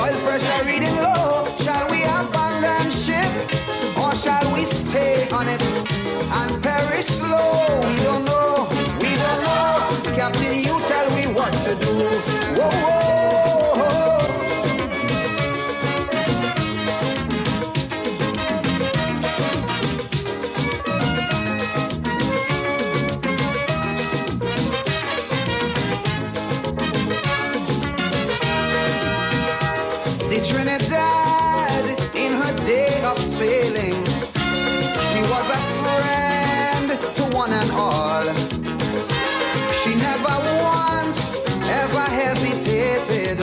oil pressure reading low. Shall we abandon ship, or shall we stay on it and perish slow? We don't know, we don't know. Captain, you tell me what to do. Whoa, whoa, whoa. The Trinidad, in her day of sailing, she was a friend to one and all. She never once ever hesitated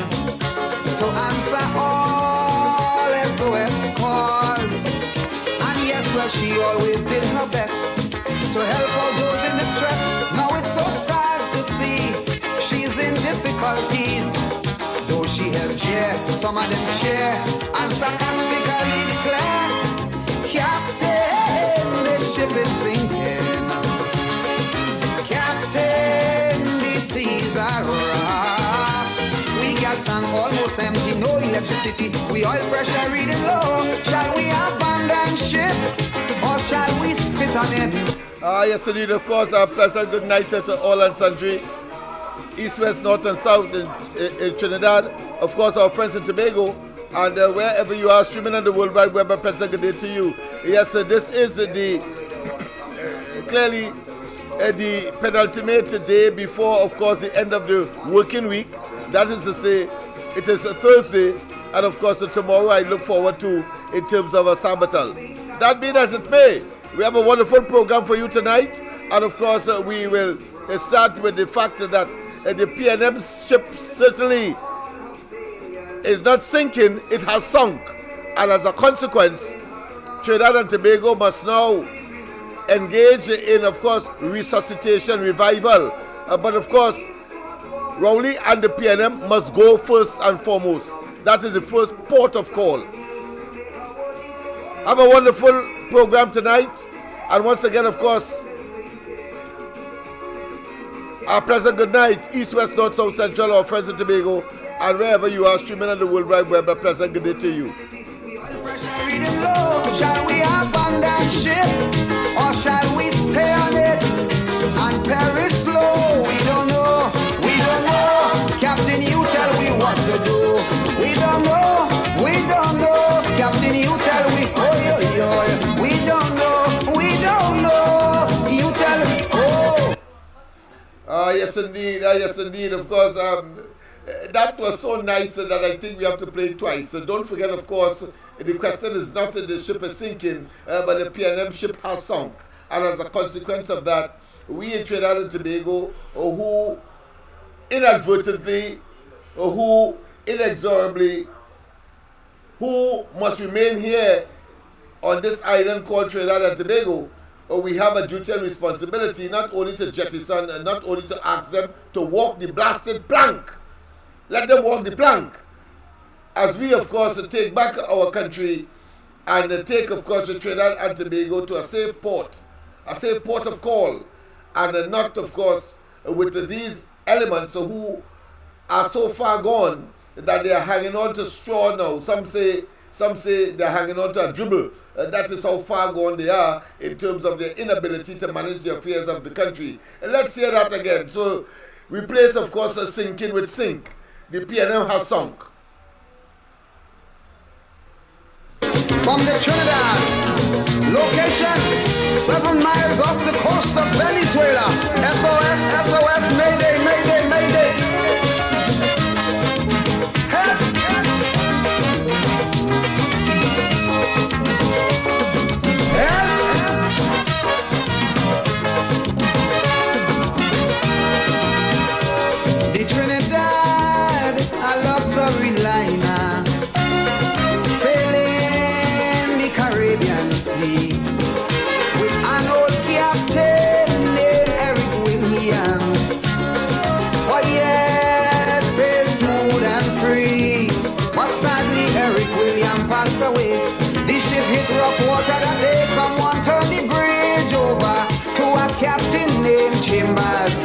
to answer all SOS calls. And yes, well, she always did her best to help all those in distress. Now it's so sad to see she's in difficulties. Though she helped cheer, some of them cheer and sarcastically declare, Captain, the ship is sinking. Captain, the seas are rough. We gas tank almost empty, no electricity. We oil pressure reading low. Shall we abandon ship, or shall we sit on it? Yes, indeed, of course. A pleasant good night to all and sundry. East, west, north, and south in Trinidad. Of course, our friends in Tobago. And wherever you are, streaming on the World Wide Web, a pleasant good day to you. Yes, this is clearly the penultimate day before, of course, the end of the working week. That is to say, it is a Thursday. And, of course, tomorrow I look forward to in terms of a Sabbatal. That being as it may, we have a wonderful program for you tonight. And, of course, we will start with the fact that the PNM ship certainly is not sinking, it has sunk. And as a consequence, Trinidad and Tobago must now engage in, of course, resuscitation, revival. But of course, Rowley and the PNM must go first and foremost. That is the first port of call. Have a wonderful program tonight. And once again, of course, our pleasant good night, East, West, North, South, Central, our friends in Tobago, and wherever you are streaming on the World Wide Web, a pleasant good day to you. Shall we abandon ship, or shall we stay on it and perish slow? We don't know, we don't know. Captain, you tell me what to do. We don't know, we don't know. Captain, you tell me, oh, yo, yo. We don't know, we don't know. You tell me, oh. Yes, indeed. Of course, that was so nice that I think we have to play it twice. So don't forget, of course, the question is not that the ship is sinking, but the PNM ship has sunk. And as a consequence of that, we in Trinidad and Tobago, who inadvertently, who inexorably, who must remain here on this island called Trinidad and Tobago, we have a duty and responsibility not only to jettison and not only to ask them to walk the blasted plank. Let them walk the plank. As we, of course, take back our country and take, of course, Trinidad and Tobago to a safe port of call, and not, of course, with these elements who are so far gone that they are hanging on to straw now. Some say they're hanging on to a dribble. That is how far gone they are in terms of their inability to manage the affairs of the country. And let's hear that again. So, replace, of course, a sinking with sink. The PNM has sunk. From the Trinidad, location 7 miles off the coast of Venezuela. SOS, SOS, Mayday, Mayday, Mayday. The Trinidad, a luxury liner, sailing the Caribbean Sea, with an old captain named Eric Williams. Oh yes, it's smooth and free, but sadly Eric Williams passed away. The ship hit rough water that day. Someone turned the bridge over to a captain named Chambers.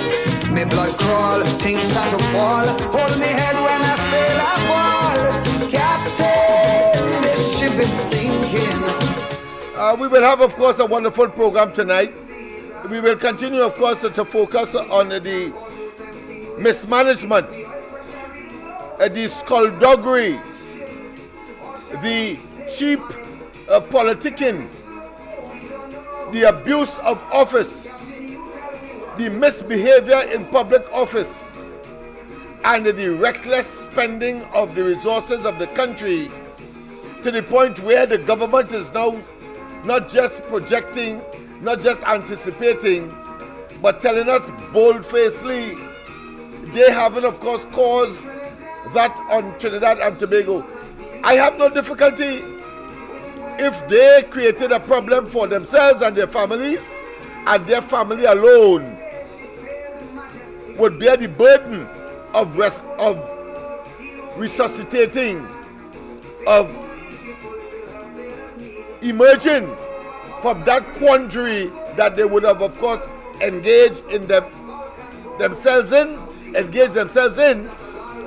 Me blood crawl, things start to fall. Hold me head when I sail a ball. We will have, of course, a wonderful program tonight. We will continue, of course, to focus on the mismanagement, the skullduggery, the cheap politicking, the abuse of office, the misbehavior in public office, and the reckless spending of the resources of the country, to the point where the government is now not just projecting, not just anticipating, but telling us bold-facedly they haven't, of course, caused that on Trinidad and Tobago. I have no difficulty if they created a problem for themselves and their families, and their family alone would bear the burden of resuscitating, of emerging from that quandary that they would have, of course, engaged themselves in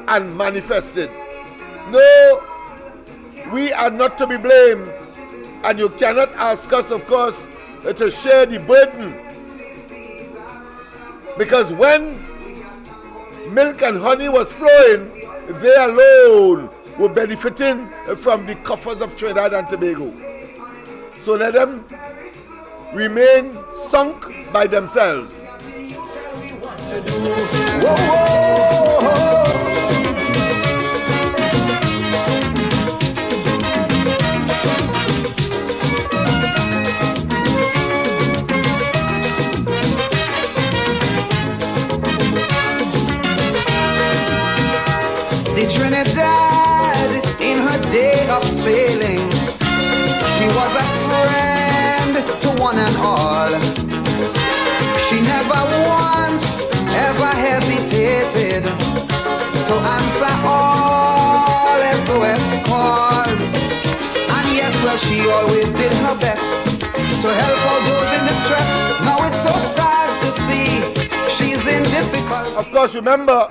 and manifested. No, we are not to be blamed, and you cannot ask us, of course, to share the burden, because when milk and honey was flowing, they alone were benefiting from the coffers of Trinidad and Tobago. So let them remain sunk by themselves. The Trinidad, in her day of sailing, she was a friend to one and all. She never once ever hesitated to answer all SOS calls. And yes, well, she always did her best to help all those in distress. Now it's so sad to see she's in difficulty. Of course, remember,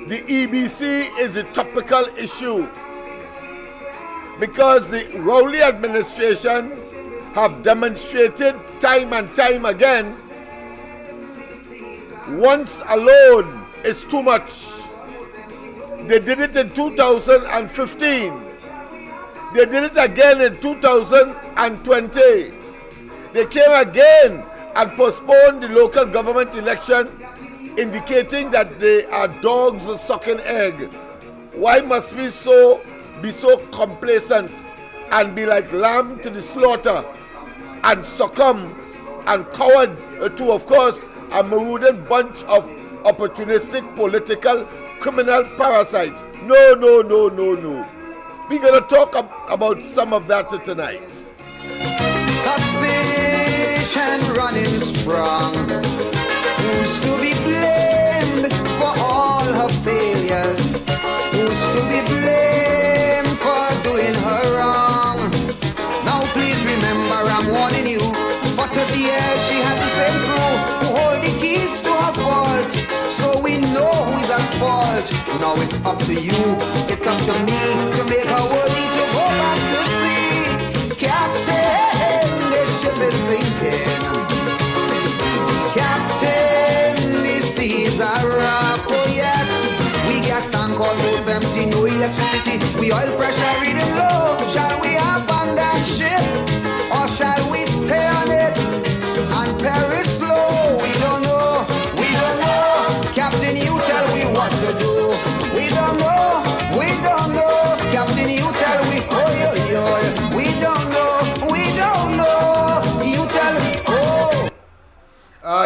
the EBC is a topical issue because the Rowley administration have demonstrated time and time again, once alone is too much. They did it in 2015. They did it again in 2020. They came again and postponed the local government election, indicating that they are dogs sucking egg. Why must we be so complacent and be like lamb to the slaughter and succumb and coward to, of course, a marauding bunch of opportunistic political criminal parasites? No. We're going to talk about some of that tonight. Suspicion running strong. Who's to be blamed for all her failures? Who's to be blamed for doing her wrong? Now please remember, I'm warning you, for 30 years she had the same crew who hold the keys to her vault. So we know who's at fault. Now it's up to you, it's up to me to make her worthy to go back to sea. Captain, this ship is sinking. Captain, the seas are rough, oh yes. We gas tank almost empty, no electricity. We oil pressure reading low. Shall we abandon ship, or shall we stay on it and perish slow? We don't know. Captain, you tell me what to do. We don't know. Captain, you tell me, oh. We don't know. You tell us, oh.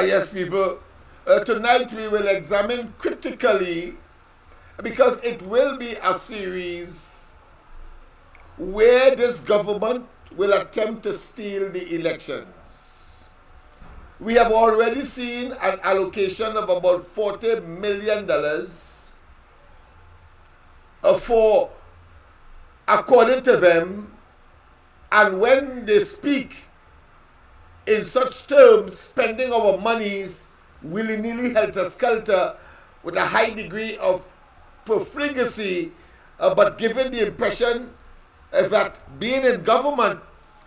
Yes, people. Tonight we will examine critically, because it will be a series where this government will attempt to steal the elections. We have already seen an allocation of about $40 million for, according to them, and when they speak in such terms, spending our monies willy-nilly, helter-skelter, with a high degree of profligacy, but giving the impression that being in government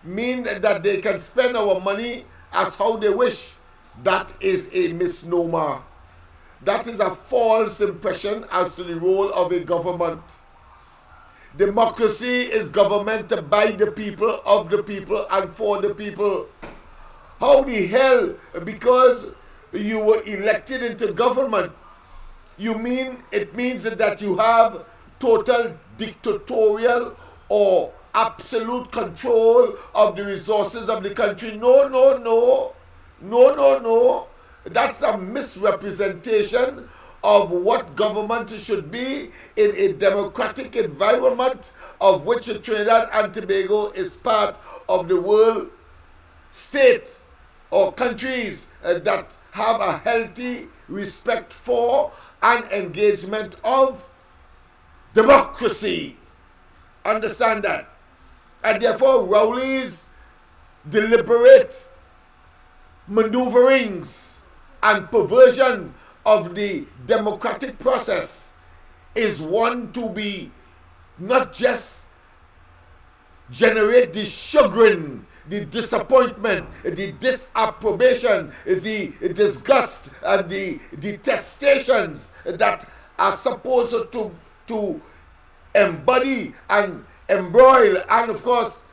mean that they can spend our money as how they wish. That is a misnomer. That is a false impression as to the role of a government. Democracy is government by the people, of the people, and for the people. How the hell, because you were elected into government, it means that you have total dictatorial or absolute control of the resources of the country? No. That's a misrepresentation of what government should be in a democratic environment, of which Trinidad and Tobago is part of the world state or countries that have a healthy respect for and engagement of democracy. Understand that. And therefore Rowley's deliberate maneuverings and perversion of the democratic process is one to be not just generate the chagrin, the disappointment, the disapprobation, the disgust, and the detestations that are supposed to embody and embroil and, of course,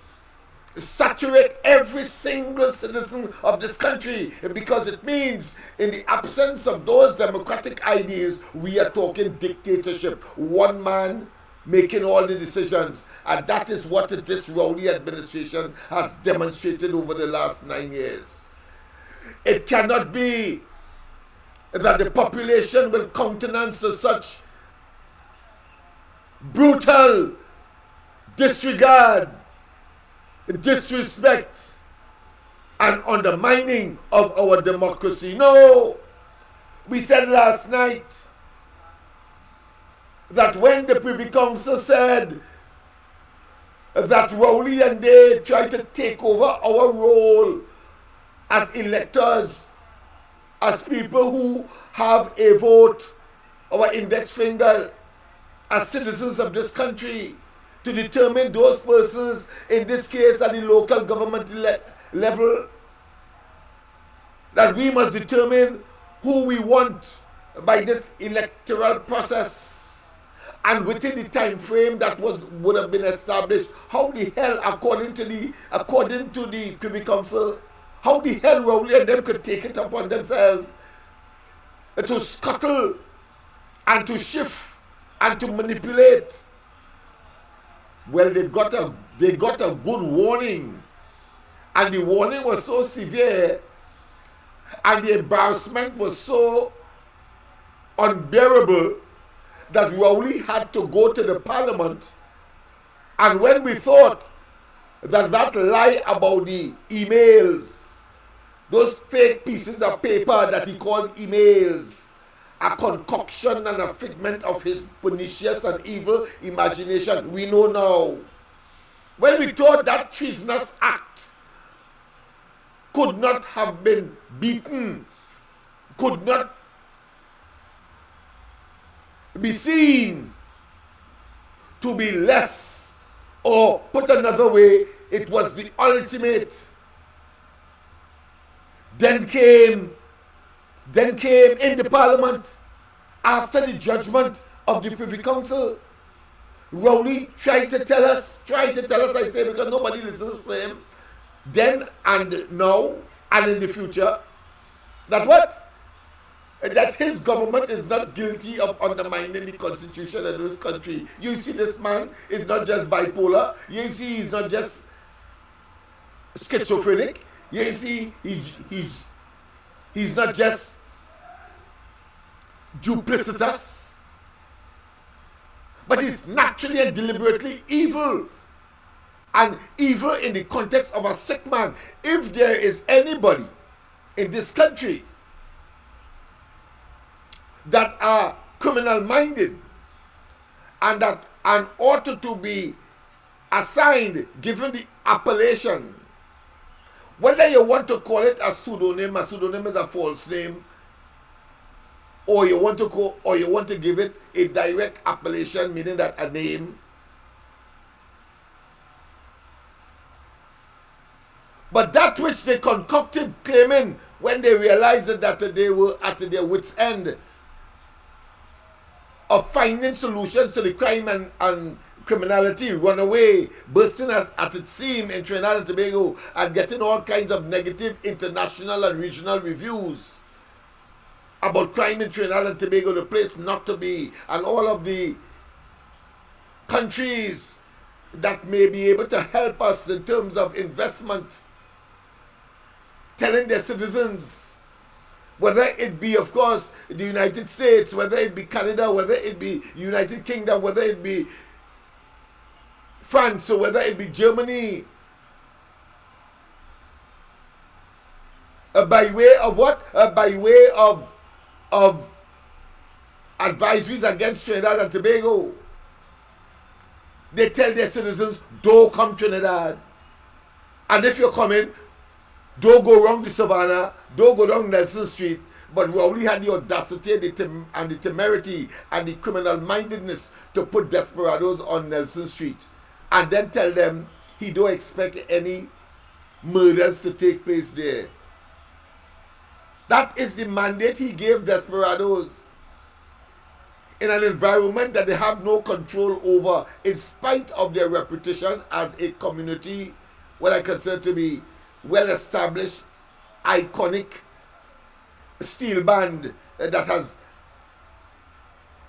saturate every single citizen of this country, because it means in the absence of those democratic ideals, we are talking dictatorship. One man making all the decisions. And that is what this Rowley administration has demonstrated over the last 9 years. It cannot be that the population will countenance such brutal disregard, disrespect, and undermining of our democracy. No! We said last night that when the Privy Council said that Rowley and they tried to take over our role as electors, as people who have a vote, our index finger, as citizens of this country, to determine those persons, in this case at the local government level, that we must determine who we want by this electoral process, and within the time frame that would have been established. How the hell, according to the Privy Council, how the hell Rowley and them could take it upon themselves to scuttle and to shift and to manipulate? Well, they got a good warning, and the warning was so severe, and the embarrassment was so unbearable, that Rowley had to go to the Parliament. And when we thought that lie about the emails, those fake pieces of paper that he called emails, a concoction and a figment of his pernicious and evil imagination, we know now. When we thought that treasonous act could not have been beaten, could not be seen to be less, or put another way, it was the ultimate, then came in the Parliament, after the judgment of the Privy Council, Rowley tried to tell us, I say, because nobody listens to him, then and now and in the future, that what? That his government is not guilty of undermining the constitution of this country. You see, this man is not just bipolar. You see, he's not just schizophrenic. You see, he's not just duplicitous, but he's naturally and deliberately evil. And evil in the context of a sick man. If there is anybody in this country that are criminal-minded and that ought to be assigned, given the appellation, whether you want to call it a pseudonym is a false name, or you want to give it a direct appellation, meaning that a name, But that which they concocted, claiming when they realized that they were at their wits' end of finding solutions to the crime and criminality, runaway, bursting at its seam in Trinidad and Tobago, and getting all kinds of negative international and regional reviews about crime in Trinidad and Tobago, the place not to be, and all of the countries that may be able to help us in terms of investment, telling their citizens, whether it be, of course, the United States, whether it be Canada, whether it be United Kingdom, whether it be France, or whether it be Germany, by way of what? By way of advisories against Trinidad and Tobago. They tell their citizens, don't come Trinidad. And if you're coming, don't go wrong the Savannah, don't go down Nelson Street. But we only had the audacity and the temerity and the criminal mindedness to put desperados on Nelson Street and then tell them he don't expect any murders to take place there. That is the mandate he gave desperados in an environment that they have no control over, in spite of their reputation as a community, what I consider to be well-established, iconic steel band that has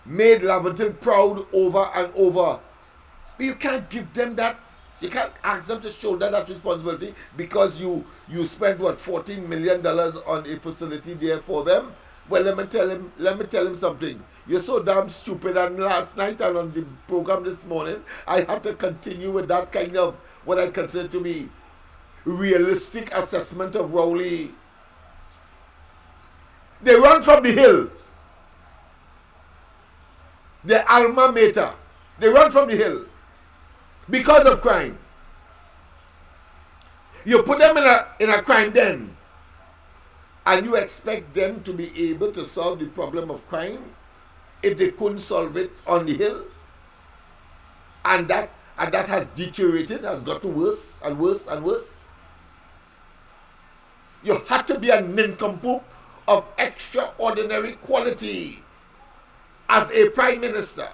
made Laventon proud over and over. But you can't give them that. You can't ask them to shoulder that responsibility because you spent what, $14 million on a facility there for them. Well, let me tell him something. You're so damn stupid. And last night and on the program this morning, I had to continue with that kind of what I consider to be realistic assessment of Rowley. They run from the hill. Their alma mater. They run from the hill because of crime. You put them in a crime den, and you expect them to be able to solve the problem of crime if they couldn't solve it on the hill. And that has deteriorated, has gotten worse and worse and worse. You had to be a nincompoop of extraordinary quality as a prime minister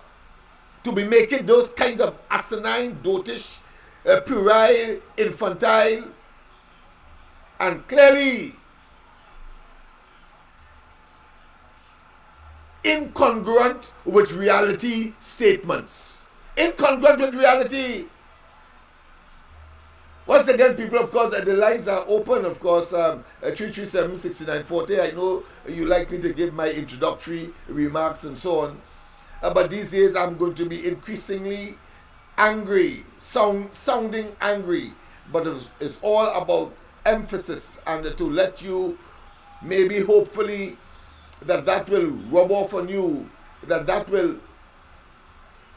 to be making those kinds of asinine, dotish, puerile, infantile, and clearly incongruent with reality statements. Incongruent with reality. Once again, people, of course, the lines are open, of course, 337-6940. I know you like me to give my introductory remarks and so on. But these days, I'm going to be increasingly angry, sounding angry. But it's all about emphasis and to let you, maybe, hopefully, that will rub off on you, that will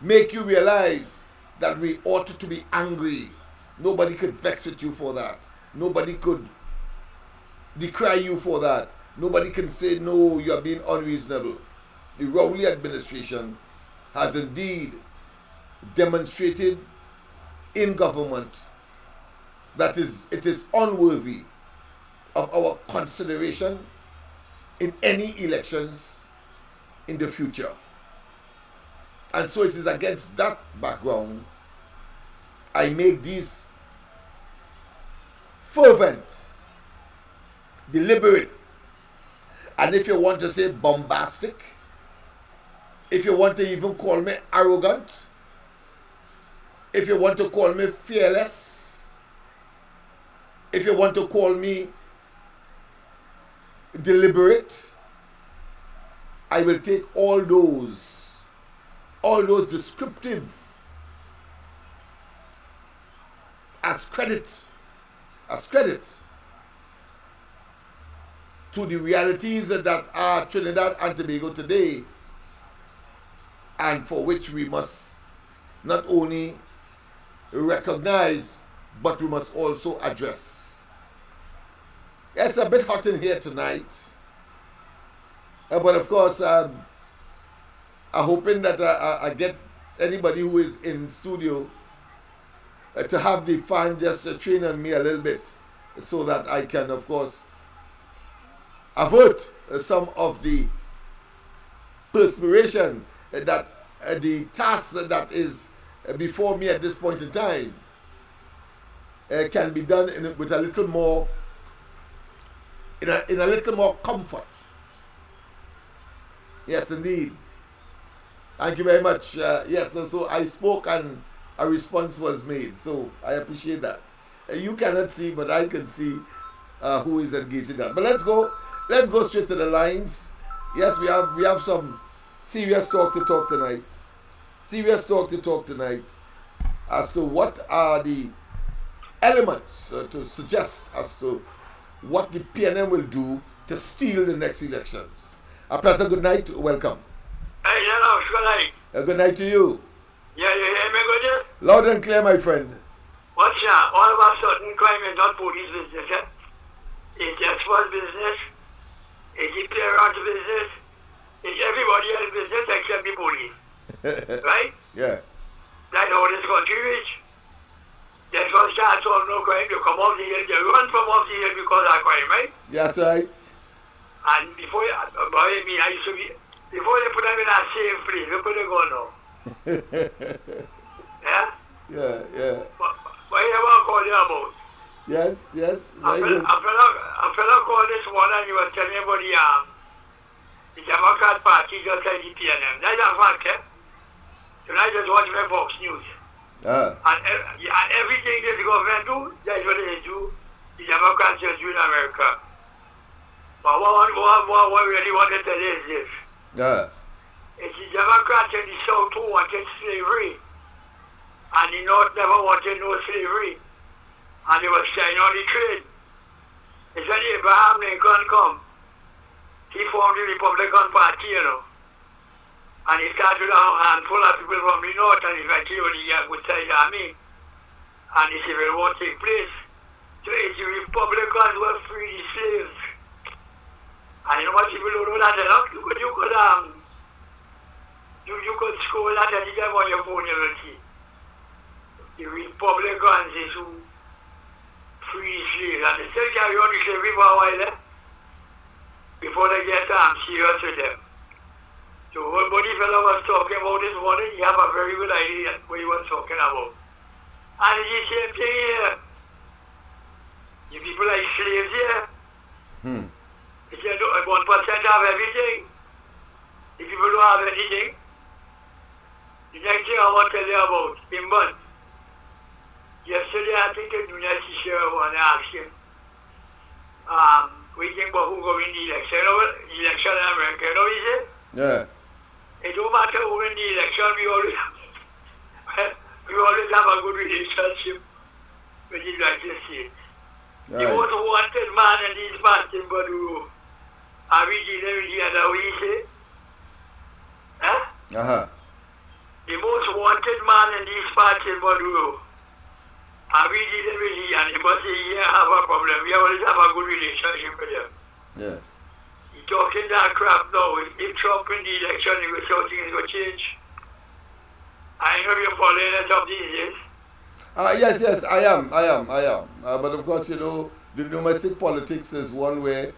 make you realize that we ought to be angry. Nobody could vex with you for that. Nobody could decry you for that. Nobody can say, no, you are being unreasonable. The Rowley administration has indeed demonstrated in government that it is unworthy of our consideration in any elections in the future. And so it is against that background I make these fervent, deliberate, and if you want to say bombastic, if you want to even call me arrogant, if you want to call me fearless, if you want to call me deliberate, I will take all those descriptive as credit to the realities that are Trinidad and Tobago today, and for which we must not only recognize, but we must also address. It's a bit hot in here tonight, but of course, I'm hoping that I get anybody who is in studio to have the fan just train on me a little bit so that I can, of course, avert some of the perspiration that the task that is before me at this point in time can be done with a little more, in a little more comfort. Yes, indeed. Thank you very much. Yes, so I spoke and a response was made. So I appreciate that. You cannot see, but I can see who is engaged in that. But let's go straight to the lines. Yes, we have some serious talk to talk tonight. Serious talk to talk tonight as to what are the elements to suggest as to what the PNM will do to steal the next elections. Professor, good night. Welcome. Hey, Lennox, good night. Good night to you. Yeah, you hear me good? Loud and clear, my friend. What's that? All of a sudden, crime is not police business, eh? It's export business. It's the player business. It's everybody else's business except the police. Right? Yeah. That's how this country is. That's what starts off no crime. You come off the hill, you run from off the hill because of crime, right? That's right. And before you, I used to be, before you put them in a safe place, you put them on now. Yeah? Yeah. What you want to call you about? Yes. A fella called this one and he was telling me about the Democrat Party just like the PNM. That's a fact, eh? So I just watch my Fox News. And everything this government do, that's what they do. The Democrats just do in America. But what we really want to tell you is this. It's the Democrats in the South who wanted slavery. And the North never wanted no slavery. And they were signing on the trade. It's when Abraham Lincoln come. He formed the Republican Party, you know. And he started with a handful of people from the North and eventually only good side army. And the Civil War take place. So it's the Republicans who have freed the slaves. And you know what people don't know that you could score that anytime on your phone, you will see. The Republicans is who free the slaves. And they still carry on the slavery for a while, eh? Before they get serious with them. So what the fellow was talking about this morning, he have a very good idea what he was talking about. And it's the same thing here. You people like slaves here. If you don't 1% have everything, if people don't have anything, the next thing I want to tell you about, Imban. Yesterday I think the junior teacher and I asked him, we think about who go in the election, election in America, you know what he said? Yeah. It don't matter who win the election, we always have a good relationship with the United States. Right. The most wanted man in this party, but are we dealing with the other way, say? Huh? The most wanted man in this party, but are we dealing with the other? But he have a problem. We always have a good relationship with them. Yes. He's talking that crap now. If Trump in the election, he was saying things will change. I know you're following it up these days. Yes, I am. But of course, you know, the domestic politics is one where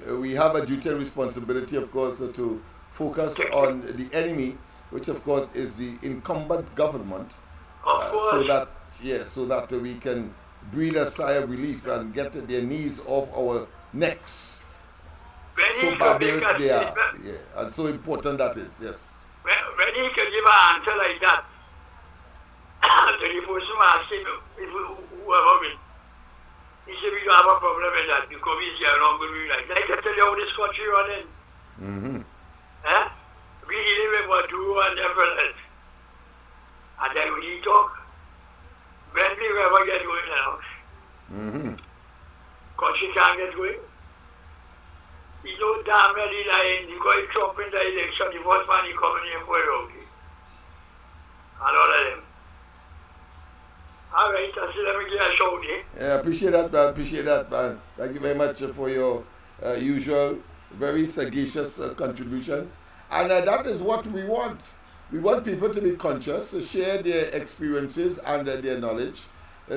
we have a duty and responsibility, of course, to focus on the enemy, which of course is the incumbent government, so that we can breathe a sigh of relief and get their knees off our necks. So barbaric they are, and so important that is, yes. When he can give an answer like that, the person asking whoever wins, he said we don't have a problem with that because we see a long good like that. I can tell you how this country running. We live in what do and everything else. And then when he talk, when we ever get going now, country can't get going. He don't damn well he lying, he got Trump in the election, the first man he coming in for it, okay. And all of them. All right, I see, let me get a show, eh? Yeah, appreciate that, man. Thank you very much for your usual, very sagacious contributions. And that is what we want. We want people to be conscious, to share their experiences and their knowledge,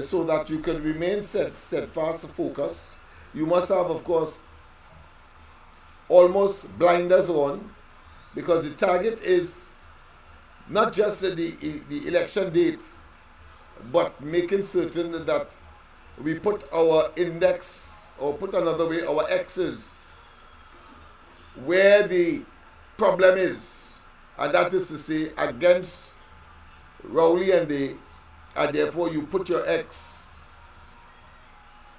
so that you can remain steadfast, focused. You must have, of course, almost blinders on, because the target is not just the election date, but making certain that we put our index, or put another way, our X's, where the problem is, and that is to say, against Rowley and they, and therefore you put your X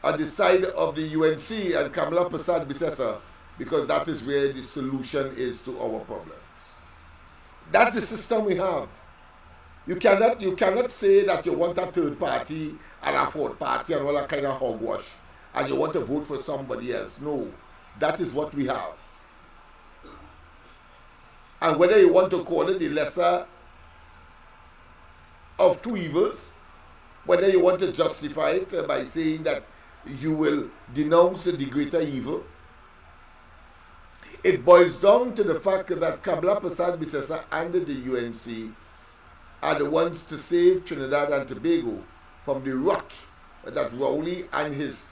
at the side of the UNC and Kamala Prasad Bisesa, because that is where the solution is to our problems. That's the system we have. You cannot say that you want a third party and a fourth party and all that kind of hogwash, and you want to vote for somebody else. No, that is what we have. And whether you want to call it the lesser of two evils, whether you want to justify it by saying that you will denounce the greater evil, it boils down to the fact that Kamala Prasad Bisesa and the UNC are the ones to save Trinidad and Tobago from the rot that Rowley and his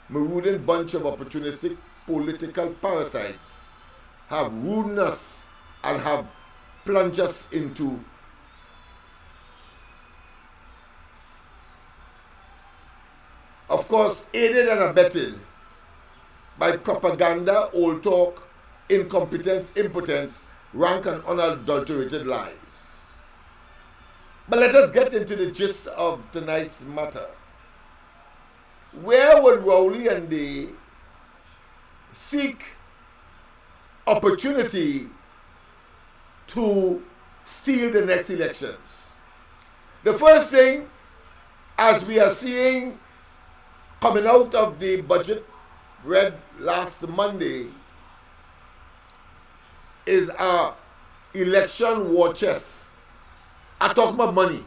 marooned bunch of opportunistic political parasites have ruined us and have plunged us into. Of course, aided and abetted by propaganda, old talk, incompetence, impotence, rank and unadulterated lies. But let us get into the gist of tonight's matter. Where would Rowley and they seek opportunity to steal the next elections? The first thing, as we are seeing coming out of the budget read last Monday, is our election war chest. I talk about money.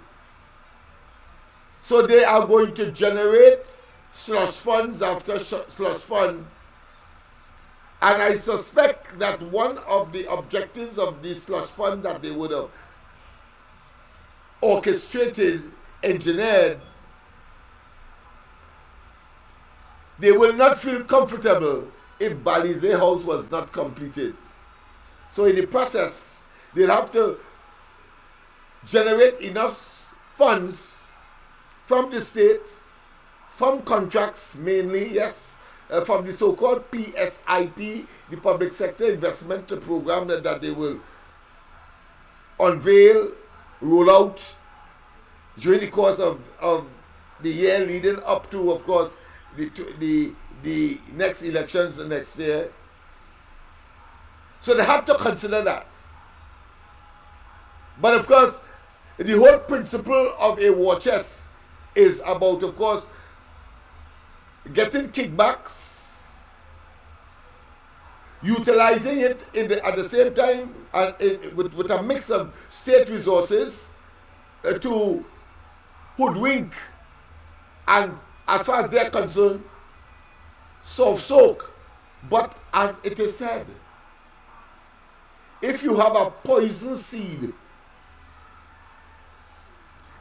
So they are going to generate slush funds after slush funds. And I suspect that one of the objectives of the slush fund that they would have orchestrated, engineered, they will not feel comfortable if Balize House was not completed. So in the process, they'll have to generate enough funds from the state, from contracts mainly, yes, from the so-called PSIP, the Public Sector Investment Program that they will unveil, roll out during the course of the year leading up to, of course, the next elections next year. So they have to consider that. But of course, the whole principle of a war chest is about, of course, getting kickbacks, utilizing it at the same time with a mix of state resources to hoodwink and, as far as they're concerned, soft soak. But as it is said, if you have a poison seed,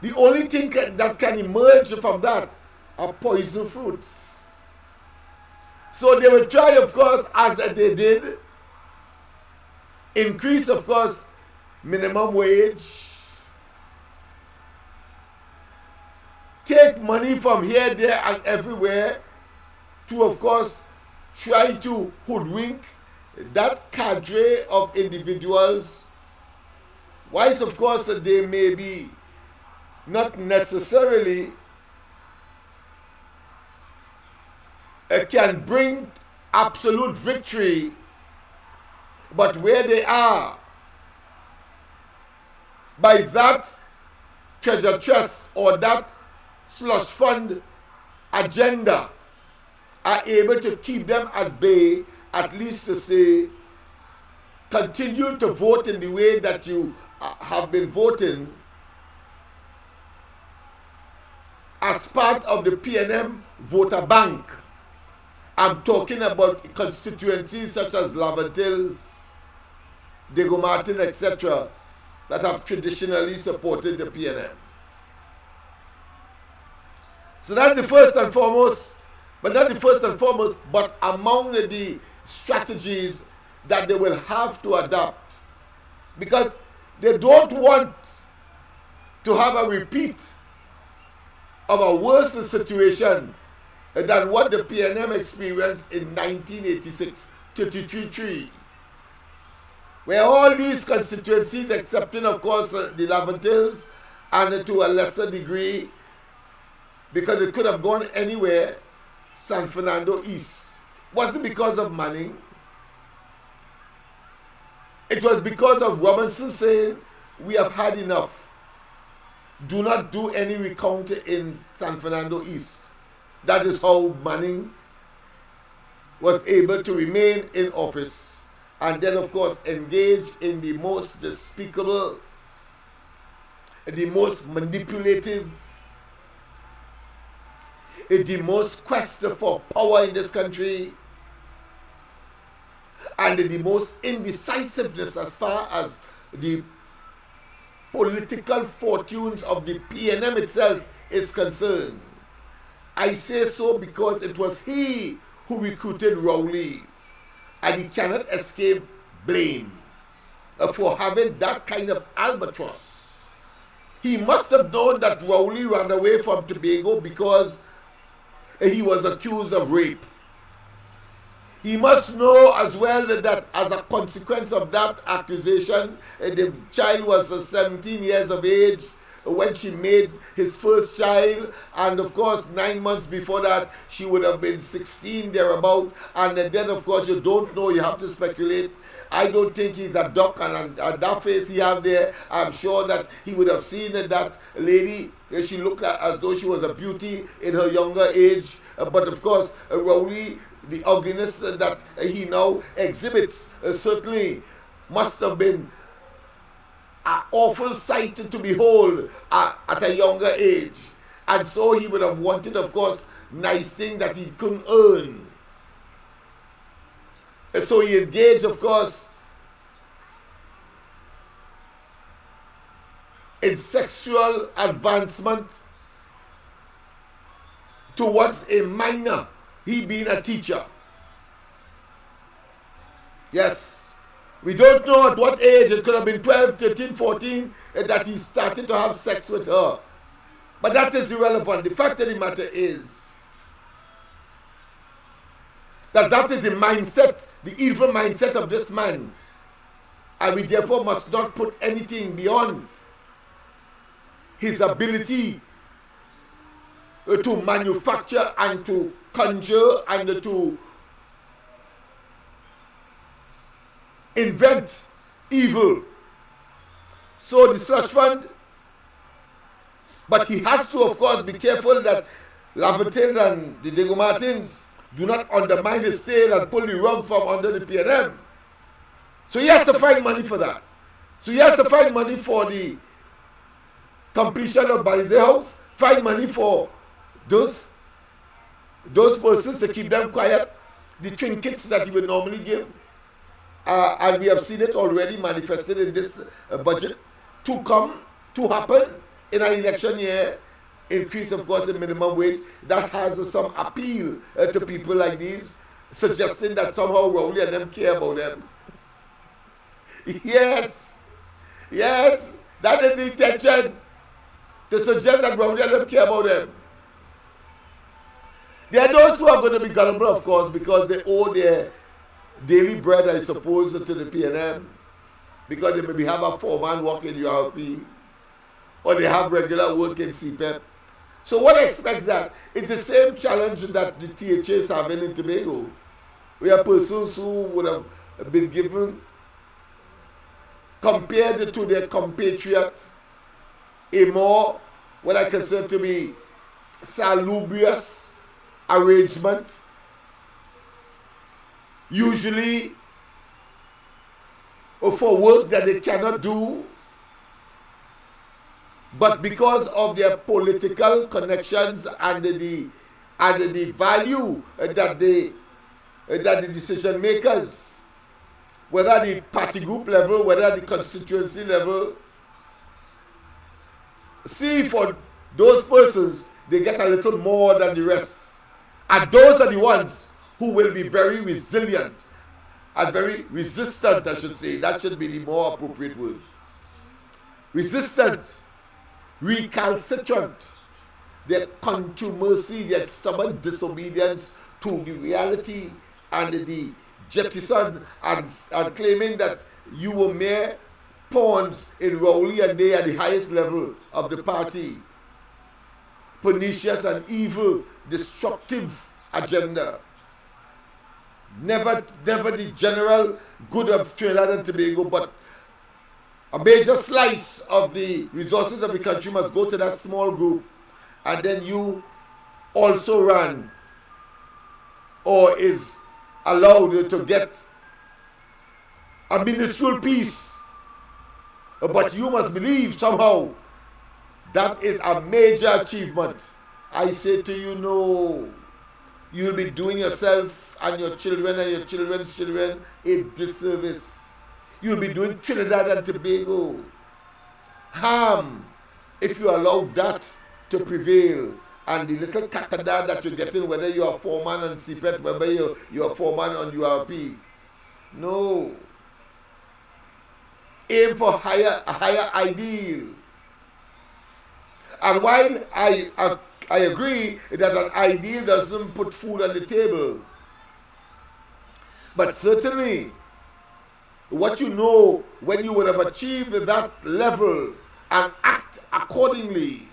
the only thing that can emerge from that are poison fruits. So they will try, of course, as they did, increase, of course, minimum wage, take money from here, there, and everywhere to, of course, try to hoodwink that cadre of individuals. Whilst, of course, they may be not necessarily can bring absolute victory, but where they are, by that treasure chest or that slush fund agenda, are able to keep them at bay, at least to say, continue to vote in the way that you have been voting as part of the PNM voter bank. I'm talking about constituencies such as Lavant Hills, Diego Martin, etc., that have traditionally supported the PNM. So that's the first and foremost, but not the first and foremost, but among the strategies that they will have to adopt. Because they don't want to have a repeat of a worse situation than what the PNM experienced in 1986, 33, where all these constituencies, excepting of course the Laventils, and to a lesser degree, because it could have gone anywhere, San Fernando East. Wasn't because of Manning. It was because of Robinson saying, we have had enough. Do not do any recount in San Fernando East. That is how Manning was able to remain in office and then of course engage in the most despicable, the most manipulative, the most quest for power in this country, and the most indecisiveness as far as the political fortunes of the PNM itself is concerned. I say so because it was he who recruited Rowley, and he cannot escape blame for having that kind of albatross. He must have known that Rowley ran away from Tobago because he was accused of rape. He must know as well that as a consequence of that accusation, the child was 17 years of age when she made his first child, and of course 9 months before that she would have been 16 thereabout, and then of course you don't know, you have to speculate. I don't think he's a duck, and that face he have there, I'm sure that he would have seen that lady. She looked as though she was a beauty in her younger age, but of course Rowley, the ugliness that he now exhibits certainly must have been an awful sight to behold at a younger age. And so he would have wanted, of course, nice things that he couldn't earn. And so he engaged, of course, in sexual advancement towards a minor, he being a teacher. Yes. We don't know at what age, it could have been 12, 13, 14, that he started to have sex with her. But that is irrelevant. The fact of the matter is that is the mindset, the evil mindset of this man. And we therefore must not put anything beyond his ability to manufacture and to conjure and to invent evil. So the slush fund, but he has to of course be careful that Laventil and the Diego Martins do not undermine his tail and pull the rug from under the PNM. So he has to find money for that. So he has to find money for the completion of Balize House, find money for those persons to keep them quiet, the trinkets that he would normally give. And we have seen it already manifested in this budget to happen in an election year. Increase, of course, in minimum wage. That has some appeal to people like these, suggesting that somehow Rowley and them care about them. Yes, that is the intention, to suggest that Rowley and them care about them. There are those who are going to be gullible, of course, because they owe their daily bread, I suppose, to the PNM, because they maybe have a 4-man work in URP, or they have regular work in CPEP. So what expects that? It's the same challenge that the THA is having in Tobago. We have persons who would have been given, compared to their compatriot, a more, what I consider to be salubrious arrangement, usually for work that they cannot do, but because of their political connections and the value that the decision makers, whether the party group level, whether the constituency level, see for those persons, they get a little more than the rest. And those are the ones who will be very resilient and very resistant, I should say. That should be the more appropriate word. Resistant, recalcitrant, their contumacy, their stubborn disobedience to the reality and the jettison and claiming that you were mere pawns in Rowley and they at the highest level of the party. Pernicious and evil, destructive agenda. Never the general good of Trinidad and Tobago, but a major slice of the resources of the country must go to that small group, and then you also run or is allowed to get a minuscule piece. But you must believe somehow that is a major achievement. I say to you, no. You'll be doing yourself and your children and your children's children a disservice. You'll be doing Trinidad and Tobago harm if you allow that to prevail. And the little kakada that you're getting, whether you're a foreman on CPET, whether you're a foreman on URP. No. Aim for a higher ideal. And while I agree that an ideal doesn't put food on the table, but certainly what you know when you would have achieved that level and act accordingly.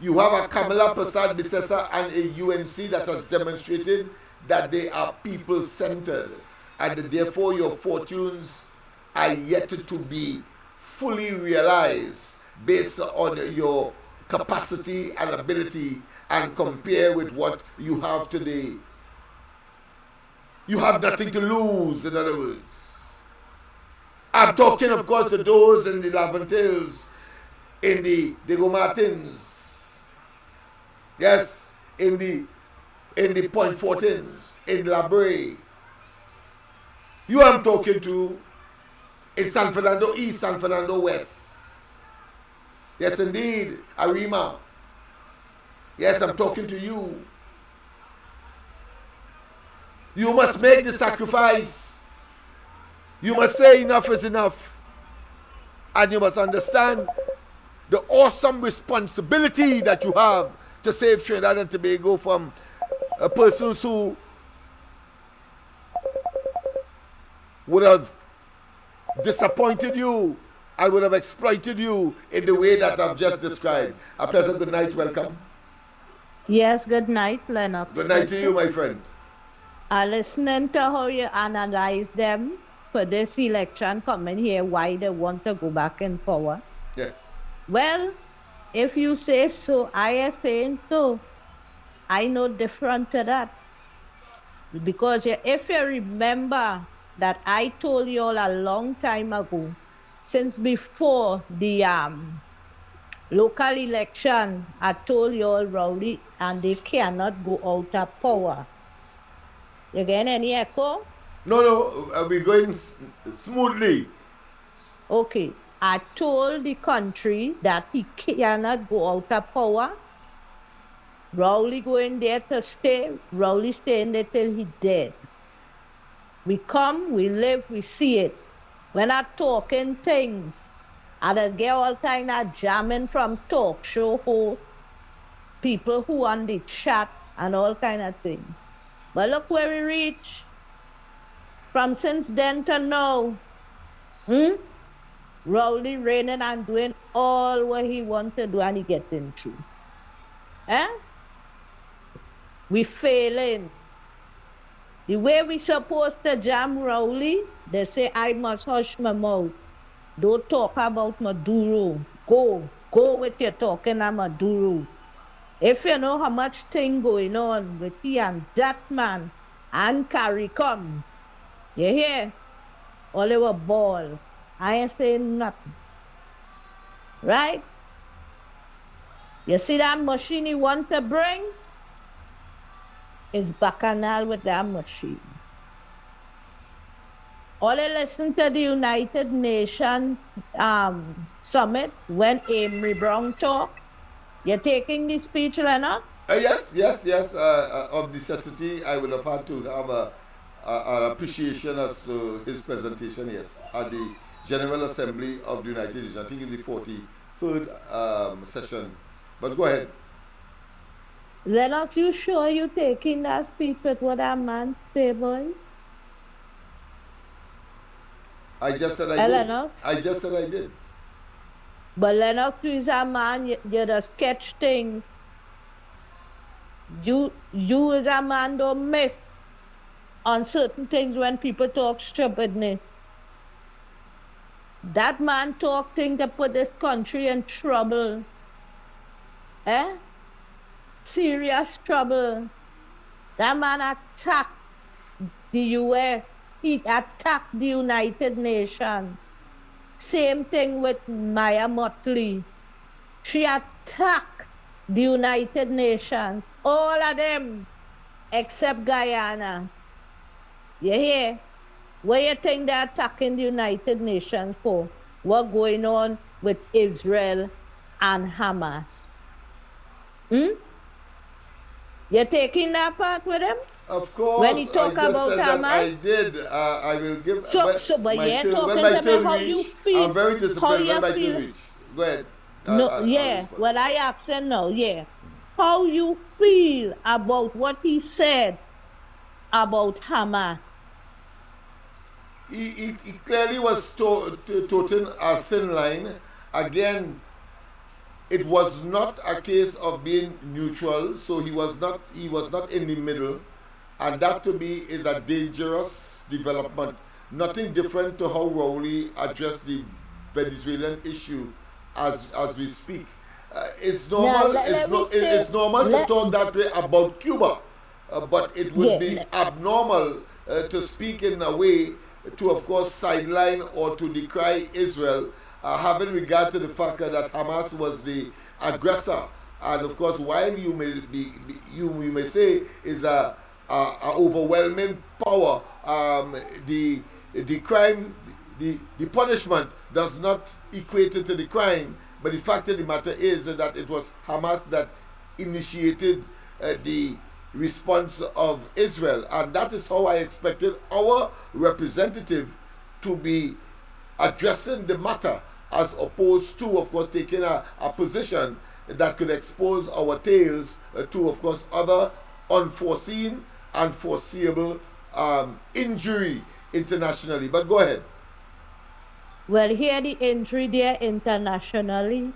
You have a Kamala Prasad Bisesa and a UNC that has demonstrated that they are people-centered, and therefore your fortunes are yet to be fully realized based on your capacity and ability and compare with what you have today. You have nothing to lose, in other words. I'm talking, of course, to those in the Laventils, in the Diego Martins, yes, in the Point Fortins, in La Brea. You I'm talking to in San Fernando East, San Fernando West. Yes, indeed, Arima. Yes, I'm talking to you. You must make the sacrifice. You must say enough is enough. And you must understand the awesome responsibility that you have to save Trinidad and Tobago from persons who would have disappointed you and would have exploited you in the way that I've just described. A pleasant good night, welcome. Yes, good night, Lennox. Good night to you, my friend. Listening to how you analyze them for this election coming here, why they want to go back in power. Yes. Well, if you say so, I am saying so. I know different to that. Because if you remember that I told you all a long time ago, since before the local election, I told you all, Rowley, and they cannot go out of power. You getting any echo? No, we're going smoothly. Okay. I told the country that he cannot go out of power. Rowley going there to stay. Rowley staying there till he dead. We come, we live, we see it. When I talking things, I don't get all kind of jamming from talk show hosts, people who on the chat and all kind of things. But look where we reach. From since then to now, Rowley reigning and doing all what he wants to do and he getting through. We failing. The way we supposed to jam Rowley, they say I must hush my mouth. Don't talk about Maduro. Go with your talking about Maduro. If you know how much thing going on with he and that man and CARICOM, you hear? Oliver Ball. I ain't saying nothing. Right? You see that machine he want to bring? It's bacchanal with that machine. All I listen to the United Nations summit when Amory Brown talk, You're taking the speech, Lennox? Yes. Of necessity, I would have had to have an appreciation as to his presentation, yes, at the General Assembly of the United Nations. I think it's the 43rd session. But go ahead. Lennox, you sure you taking that speech with what that man say, boy? I just said I did. Lennox? I just said I did. But Lennox is a man, you just sketch things. You as a man don't miss on certain things when people talk stupidness. That man talk things that put this country in trouble. Serious trouble. That man attacked the US. He attacked the United Nations. Same thing with Maya Motley. She attacked the United Nations. All of them, except Guyana. You hear? What you think they're attacking the United Nations for? What's going on with Israel and Hamas? You're taking that part with him? Of course, when he talk I just about said Hamas? that I did. I will give. But you're talking when my about turn how reach, you feel. I'm very disciplined when my feel. turn reach. Go ahead. What I asked him now, how you feel about what he said about Hamas? He clearly was toting a thin line. Again, it was not a case of being neutral, so he was not in the middle, and that to me is a dangerous development. Nothing different to how Rowley addressed the Venezuelan issue as we speak. It's normal. It's normal to talk that way about Cuba, but it would be abnormal to speak in a way to, of course, sideline or to decry Israel, having regard to the fact that Hamas was the aggressor, and of course, while you may say is a overwhelming power, the crime, the punishment does not equate to the crime. But the fact of the matter is that it was Hamas that initiated the response of Israel, and that is how I expected our representative to be addressing the matter, as opposed to, of course, taking a position that could expose our tails to, of course, other unforeseen and foreseeable injury internationally. But go ahead. Well, here the injury there internationally,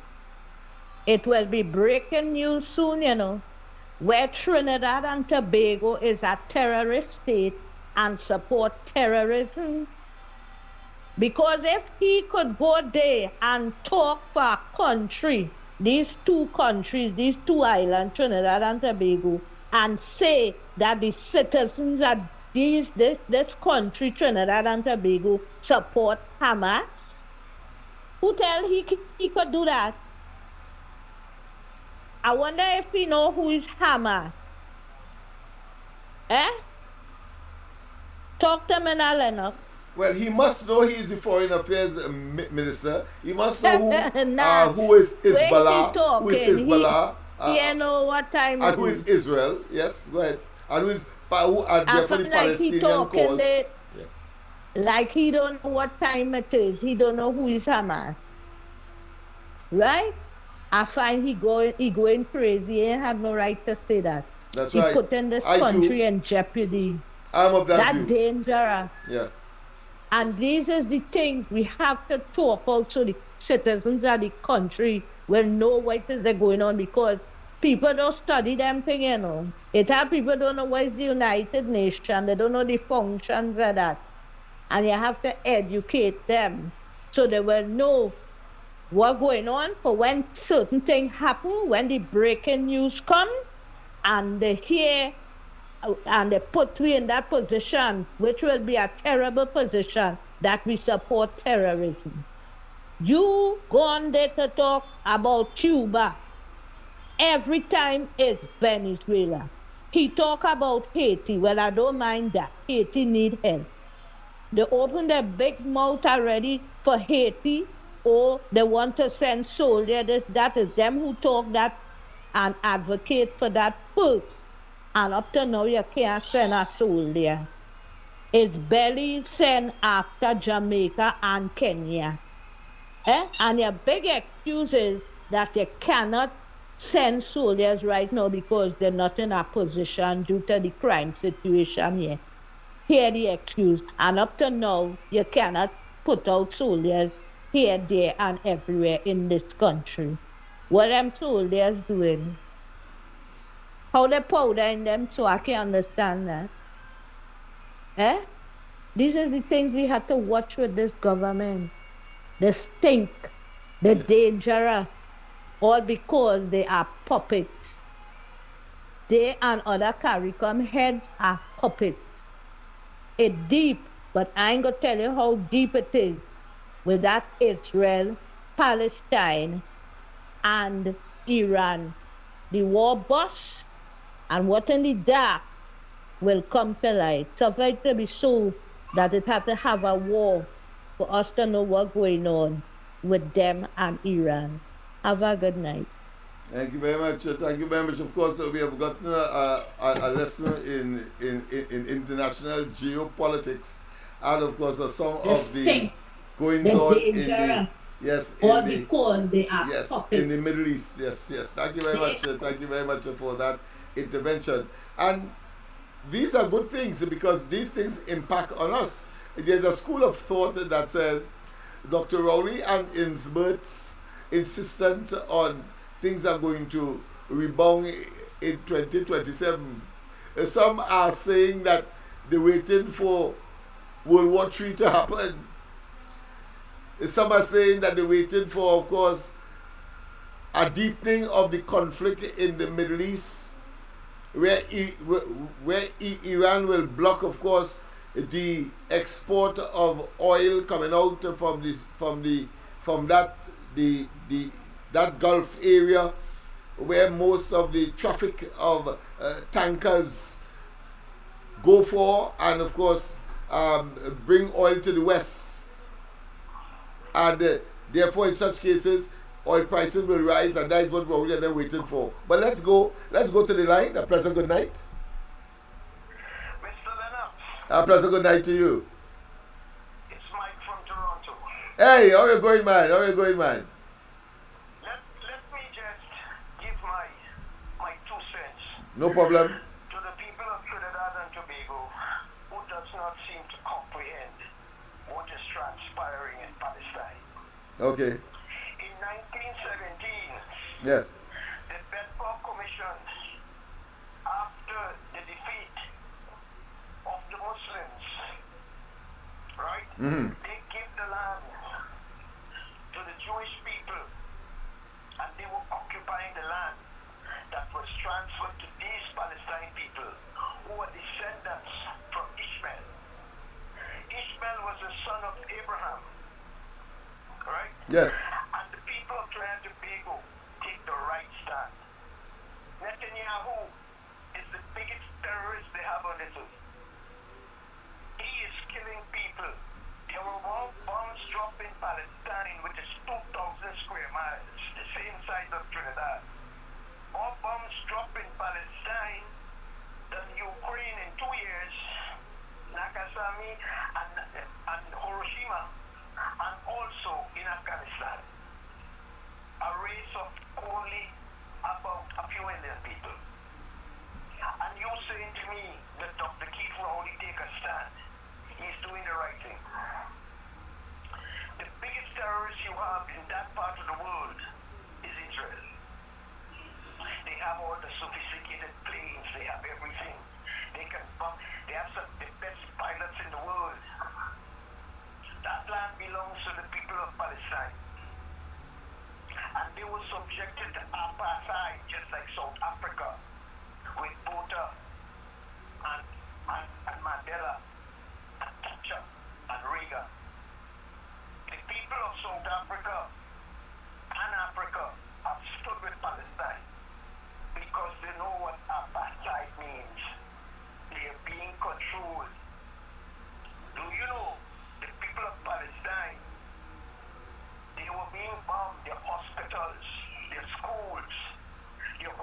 it will be breaking news soon, where Trinidad and Tobago is a terrorist state and support terrorism. Because if he could go there and talk for a country, these two countries, these two islands, Trinidad and Tobago, and say that the citizens of this country, Trinidad and Tobago, support Hamas, who tell he could do that? I wonder if he know who is Hamas. Talk to me now, Lennox. Well, he must know he is the foreign affairs minister. He must know who is Hezbollah. Who is Hezbollah? He know what time and who is Israel? Yes, go ahead. And who are there for the Palestinian cause? Like he don't know what time it is. He don't know who is Hamas. Right? I find he going crazy. He ain't have no right to say that. That's right. He putting this country in jeopardy. I'm of that view. That's dangerous. Yeah. And these is the things we have to talk out so the citizens of the country will know what is going on, because people don't study them things, It have people don't know what is the United Nations. They don't know the functions of that. And you have to educate them so they will know what's going on for when certain things happen, when the breaking news come, and they hear and they put you in that position, which will be a terrible position, that we support terrorism. You go on there to talk about Cuba. Every time it's Venezuela. He talk about Haiti. Well, I don't mind that. Haiti need help. They open their big mouth already for Haiti, or they want to send soldiers. That is them who talk that and advocate for that first. And up to now, you can't send a soldier. It's barely sent after Jamaica and Kenya. And your big excuse is that you cannot send soldiers right now because they're not in a position due to the crime situation here. Hear the excuse. And up to now, you cannot put out soldiers here, there, and everywhere in this country. What them soldiers doing? How they powder in them so I can understand that. Eh? These are the things we have to watch with this government. The stink, the dangerous, all because they are puppets. They and other CARICOM heads are puppets. It's deep, but I ain't gonna tell you how deep it is with that Israel, Palestine, and Iran. The war bust, and what in the dark will come to light. Suffer it to be so that it have to have a war for us to know what's going on with them and Iran. Have a good night. Thank you very much. Thank you very much. Of course, we have gotten a lesson in international geopolitics, and of course, some of the goings on in the because they are in the Middle East. Yes. Thank you very much. Thank you very much for that intervention. And these are good things because these things impact on us. There's a school of thought that says Dr. Rowley and Innsbert's insistent on things are going to rebound in 2027. Some are saying that they're waiting for World War III to happen. Some are saying that they're waiting for, of course, a deepening of the conflict in the Middle East, where Iran will block, of course, the export of oil coming out from that Gulf area, where most of the traffic of tankers go for, and of course bring oil to the West, and therefore in such cases oil prices will rise, and that is what we're really waiting for. But let's go to the line. A pleasant good night. Mr. Lennox. A pleasant good night to you. It's Mike from Toronto. Hey, how are you going, man? Let me just give my 2 cents. No problem. To the people of Trinidad and Tobago who does not seem to comprehend what is transpiring in Palestine. Okay. In 1917, Yes. the Bedford Commission, after the defeat of the Muslims, right? Mm-hmm. They gave the land to the Jewish people, and they were occupying the land that was transferred to these Palestine people who were descendants from Ishmael. Ishmael was the son of Abraham, right? Yes. And the people of Trinidad and Tobago take the right stand. Netanyahu is the biggest terrorist they have on this earth. He is killing people. There were more bombs dropped in Palestine, which is 2,000 square miles, the same size of Trinidad. More bombs dropped in Palestine than Ukraine in 2 years, Nagasaki and Hiroshima, and also in Afghanistan. A race of only about a few million people. And you saying to me that Dr. Keith will only take a stand. He's doing the right thing. The biggest terrorist you have in that part of the world is Israel. They have all the sophisticated planes, they have everything. They have the best pilots in the world. That land belongs to the people of Palestine. And they were subjected to apartheid, just like South Africa, with Botha and Mandela and Thatcher and Reagan. The people of South Africa and Africa have stood with Palestine because they know what apartheid means. They are being controlled. Do you know the people of Palestine? They were being bombed, their hospitals, their schools, their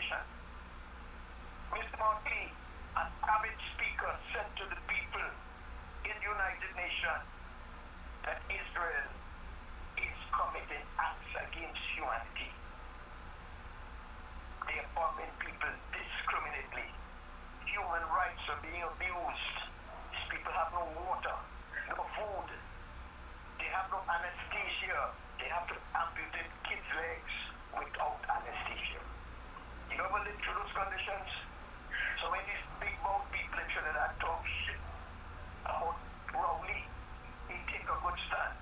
nation. Mr. Martin, an avid speaker, said to the people in the United Nations that Israel is committing acts against humanity. They are bombing people discriminately. Human rights are being abused. These people have no water, no food. They have no anesthesia. They have to amputate kids' legs without anesthesia. You ever lived through those conditions? So when these big mouth people in Trinidad talk shit about Rowley, he take a good stand.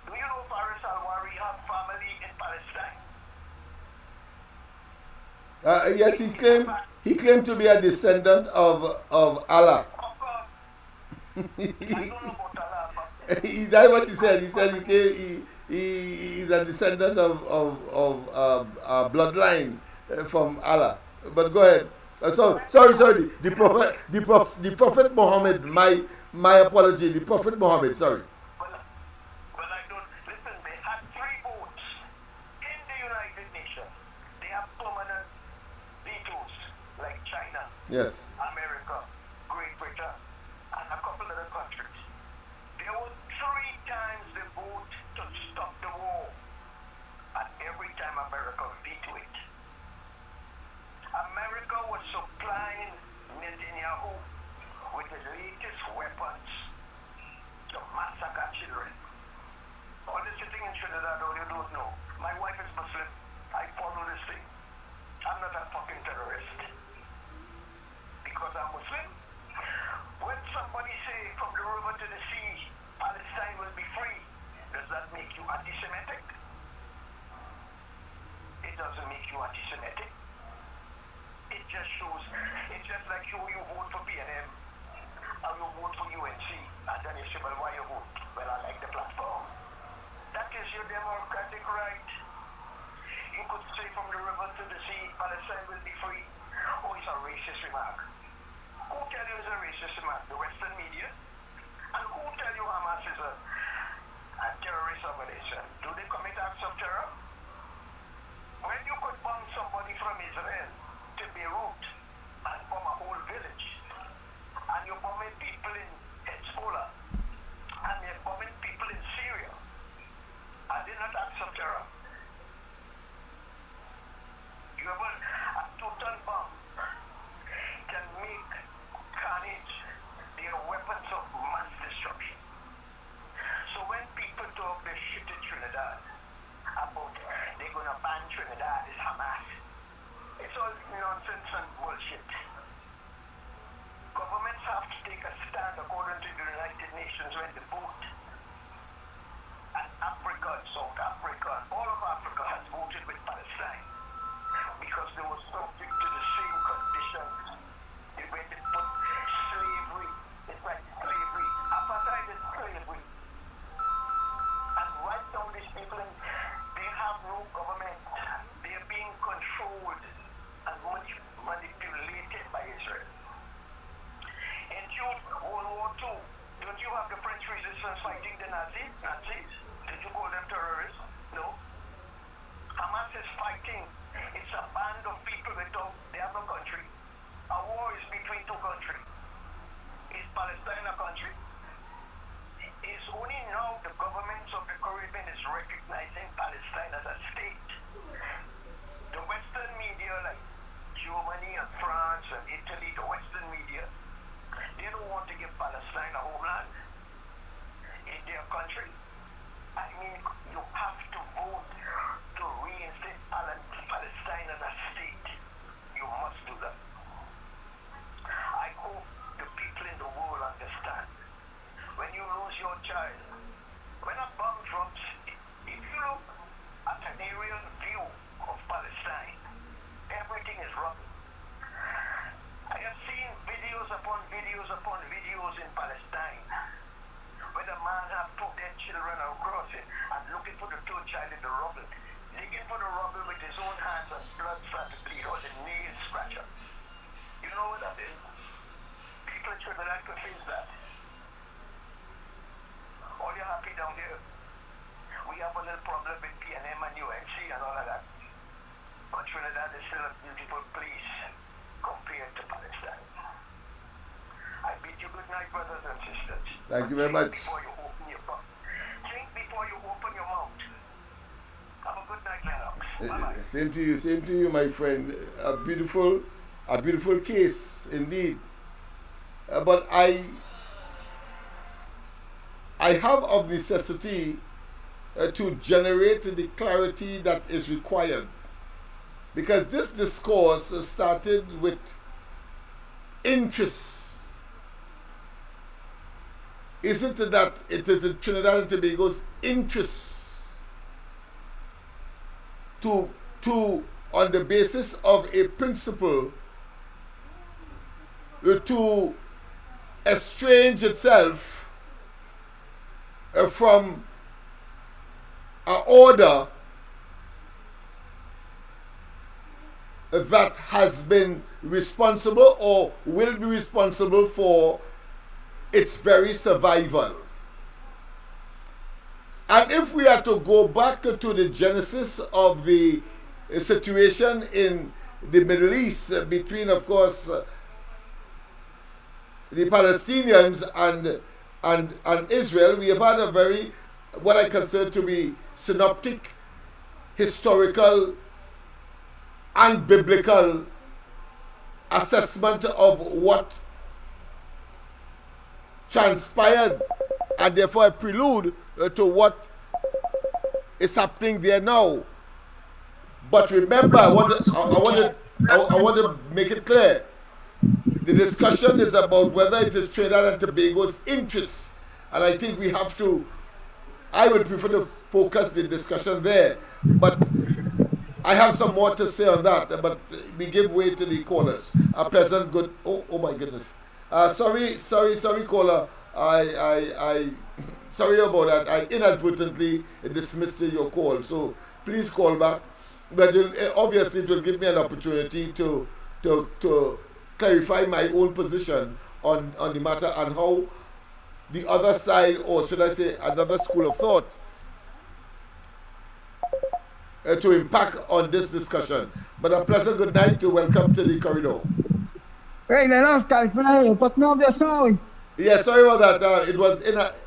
Do you know Faris Al-Wari have family in Palestine? Yes, he claimed to be a descendant of Allah. Of course. I don't know about Allah, but That's what he said. He said he's a descendant of bloodline from Allah. But go ahead. Sorry. The Prophet Muhammad. My apology. The Prophet Muhammad. Sorry. well, I don't listen. They had 3 votes in the United Nations. They have permanent vetoes like China, Yes. America, Great Britain, and a couple other countries. There were 3 times the vote to stop the war, and every time America vetoed it. America was supplying Netanyahu with the latest weapons to massacre children. All the sitting in Trinidad, all you don't know. My wife is Muslim. I follow this thing. I'm not a fucking terrorist. Because I'm Muslim. When somebody say from the river to the sea, Palestine will be free, does that make you anti-Semitic? It doesn't make you anti-Semitic. It just shows, it's just like you vote for PNM, or you vote for UNC, and then you say, well, why you vote? Well, I like the platform. That is your democratic right. You could say from the river to the sea, Palestine will be free. Oh, it's a racist remark. Who tell you it's a racist remark? The Western media? And who tell you Hamas is a terrorist organization? Do they commit acts of terror? When you could bomb somebody from Israel to Beirut and bomb a whole village, and you're bombing people in Hezbollah, and you're bombing people in Syria, are they not acts of terror? You ever, a 2-ton bomb can make carnage. They are weapons of mass destruction. So when people talk their shit in Trinidad about they're going to ban Trinidad, it's Hamas. It's all nonsense and bullshit. Governments have to take a stand according to the United Nations when they vote. And Africa, South Africa, all of Africa has voted with Palestine because they were subject to the same conditions. They went to put slavery. It's like slavery. Apartheid is slavery. And right now these people, they have no government. They are being controlled and manipulated by Israel. In June World War II, don't you have the French resistance fighting the Nazis? Did you call them terrorists? No. Hamas is fighting. It's a band of people without, they have no country. A war is between 2 countries. Is Palestine a country? It's only now the governments of the Caribbean is recognizing Palestine as a state. The Western media like Germany and France and Italy, the Western media, they don't want to give Palestine a homeland in their country. I mean, you have to vote to reinstate Palestine as a state. You must do that. I hope the people in the world understand. When you lose your child, when a bomb drops, if you look at an aerial view of Palestine, everything is rotten. I have seen videos upon videos in Palestine where the man have 2 dead children out crossing and looking for the 3rd child in the rubble, digging for the rubble with his own hands and blood started to bleed or the nails scratcher. You know what that is? People in Trinidad could face that. All you're happy down here. We have a little problem with PNM and UNC and all of that. But Trinidad is still a beautiful Thank you very much. Think before you open your mouth. Have a good night, Lennox. Bye-bye. Same to you, my friend. A beautiful case indeed. But I have of necessity to generate the clarity that is required, because this discourse started with interests. Isn't it that it is in Trinidad and Tobago's interests to on the basis of a principle to estrange itself from an order that has been responsible or will be responsible for its very survival. And if we are to go back to the genesis of the situation in the Middle East between, of course, the Palestinians and Israel, we have had a very, what I consider to be synoptic, historical, and biblical assessment of what transpired, and therefore a prelude to what is happening there now. But remember, I want to make it clear. The discussion is about whether it is Trinidad and Tobago's interests, and I think we have to. I would prefer to focus the discussion there, but I have some more to say on that. But we give way to the callers. A pleasant good. Oh my goodness. Sorry, caller. I sorry about that. I inadvertently dismissed your call. So please call back. But obviously, it will give me an opportunity to clarify my own position on the matter and how the other side, or should I say, another school of thought, to impact on this discussion. But a pleasant good night to welcome to the corridor. Hey, Lennox, but no, we are sorry. Yeah, sorry about that. It was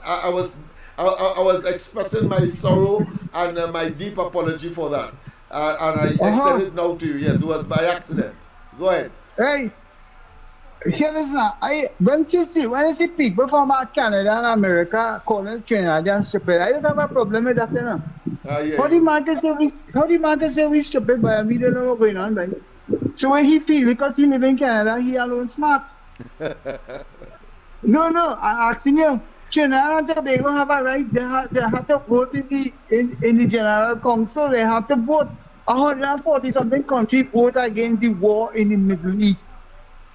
I was expressing my sorrow and my deep apology for that, and I extend it now to you. Yes, it was by accident. Go ahead. Hey, here is now. When you see people from Canada and America calling Trinidadian stupid, I don't have a problem with that, you know. Yeah. How do you man say we stupid, but we don't know what's going on, right? So when he feel because he live in Canada, he alone smart. No, I'm asking you. Trinidad and Tobago have a right. They have to vote in the General Council. They have to vote. 140 something countries vote against the war in the Middle East.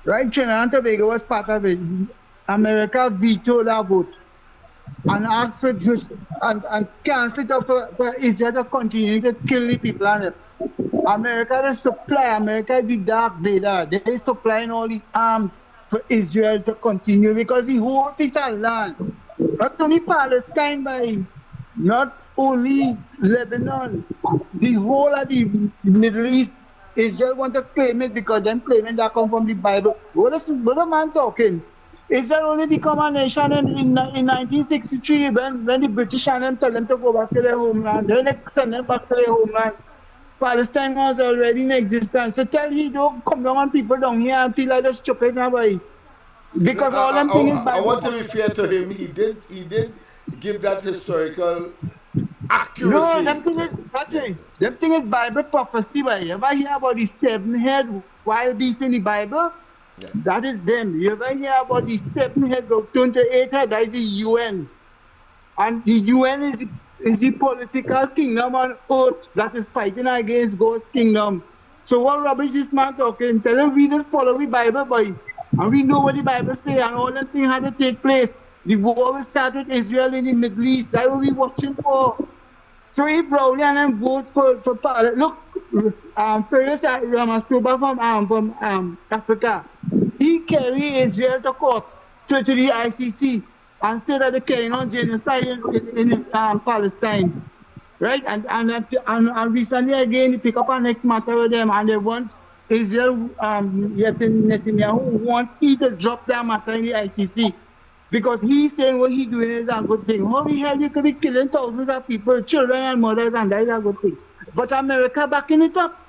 Right? Trinidad and Tobago was part of it. America vetoed that vote and asked for and cancelled it for Israel to continue to kill the people on it. America is the Dark Vader. They're supplying all these arms for Israel to continue because the whole piece of land, not only Palestine, but not only Lebanon, the whole of the Middle East, Israel want to claim it because them claiming that come from the Bible. What is the man talking? Israel only become a nation in 1963 when the British and them tell them to go back to their homeland. Then they send them back to their homeland. Palestine was already in existence. So tell he don't come down on people down here and feel like they're stupid now, boy. Because all them things is Bible. I want to be fair to him. He did give that historical accuracy. No, them thing is Bible prophecy, boy. You ever hear about the 7-head wild beast in the Bible? Yeah. That is them. You ever hear about the 7-head go turn to 8-head? That is the UN. And the UN is the political kingdom on earth that is fighting against God's kingdom. So what rubbish this man talking? Tell him we just follow the Bible, boy. And we know what the Bible say and all that thing had to take place. The war will start with Israel in the Middle East. That's what we're watching for. So he probably and then vote for power. Look, Ferris Ramasuba from Africa, he carry Israel to court to the ICC and say that they're carrying on genocide in Palestine, right? And recently again, he pick up our next matter with them, and they want Israel, Netanyahu want he to drop their matter in the ICC. Because he's saying what he's doing is a good thing. How the hell you could be killing thousands of people, children and mothers, and that is a good thing. But America backing it up.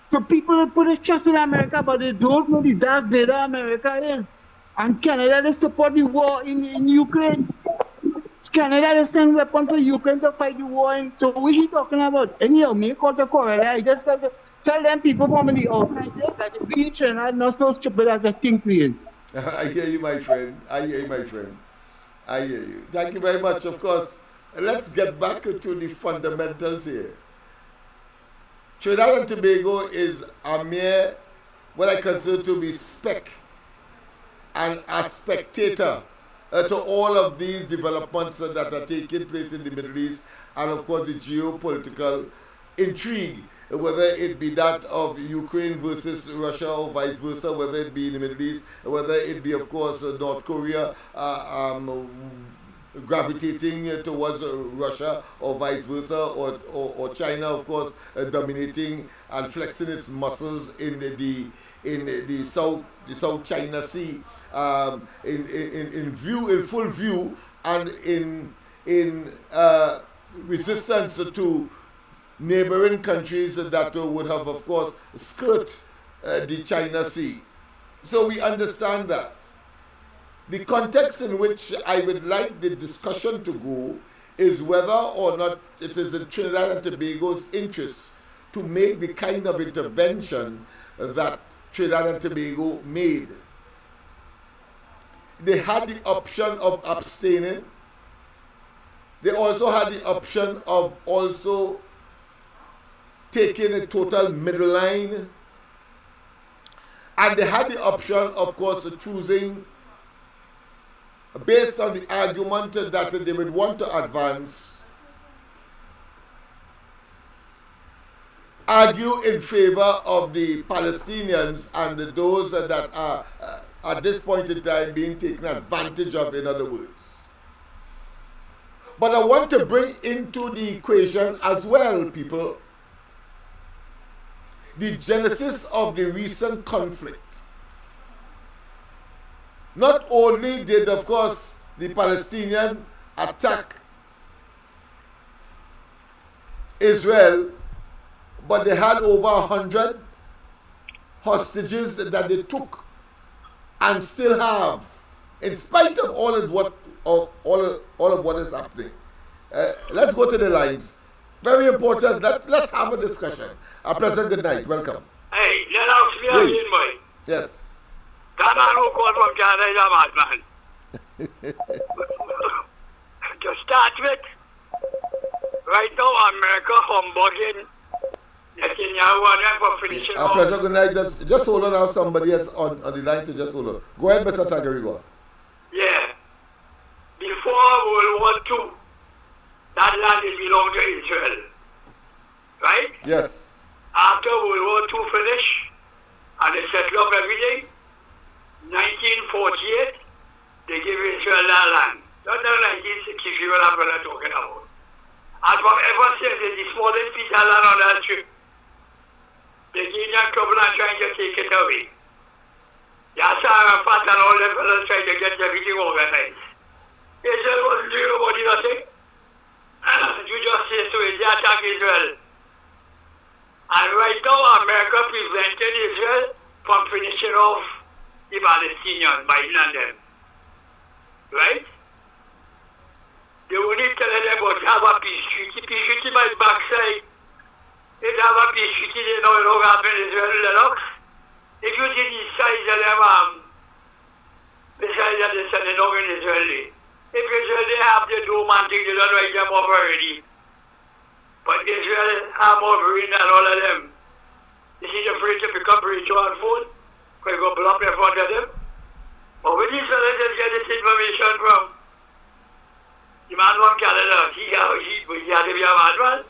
So people put a trust in America, but they don't know the Darth Vader America is. And Canada, they support the war in Ukraine. Canada, they send weapons to Ukraine to fight the war. So what are you talking about? Anyhow, me call to Korea. I just got to tell them people from the outside there that we in Trinidad not so stupid as they think we is. I hear you, my friend. I hear you, my friend. I hear you. Thank you very much. Of course, let's get back to the fundamentals here. Trinidad and Tobago is a mere, what I consider to be spec and a spectator to all of these developments that are taking place in the Middle East, and of course the geopolitical intrigue, whether it be that of Ukraine versus Russia or vice versa, whether it be in the Middle East, whether it be, of course, North Korea gravitating towards Russia or vice versa, or China, of course, dominating and flexing its muscles in the South China Sea, in full view, and in resistance to neighboring countries that would have, of course, skirt the China Sea. So we understand that. The context in which I would like the discussion to go is whether or not it is in Trinidad and Tobago's interest to make the kind of intervention that Trinidad and Tobago made. They had the option of abstaining. They also had the option of also taking a total middle line. And they had the option, of course, of choosing, based on the argument that they would want to advance, argue in favor of the Palestinians and those that are at this point in time being taken advantage of, in other words. But I want to bring into the equation as well, people, the genesis of the recent conflict. Not only did, of course, the Palestinian attack Israel, but they had over 100 hostages that they took and still have, in spite of all of what is happening. Let's go to the lines. Very important. Let's have a discussion. President, good night. Welcome. Hey, Lennox, we are in, boy. Yes. That man who called from Canada is a madman. To start with, right now, America humbugging Netanyahu and them for finishing off. President, good night. Just hold on now. Somebody else on the line, so just hold on. Go ahead, Mr. Tagarigo. Yeah. Before World War II, that land belonged to Israel. Right? Yes. After World War II finished, and they settled up everything, 1948, they gave Israel that land. Not the 1963 what I'm talking about. And from ever since, it's the smallest piece of land on that strip. They gave them trouble and trying to take it away. Yasser Arafat and all them fellas trying to get everything organized. Israel wasn't doing nobody nothing. You just say so, they attack Israel. And right now, America prevented Israel from finishing off the Palestinians by them. Right? They only telling them about have a peace treaty. Peace treaty by backside. If they have a peace treaty, they know it will happen in Israel, Lennox. If you see the size of them, the size of the synagogue in Israel, if Israel they have the dome and thing, they don't write them off already. But Israel have more marine than all of them. This is afraid to pick up Rachel on phone, because you go blow up in front of them. But when these fellas just get this information from the man from Canada, he had to be a madman.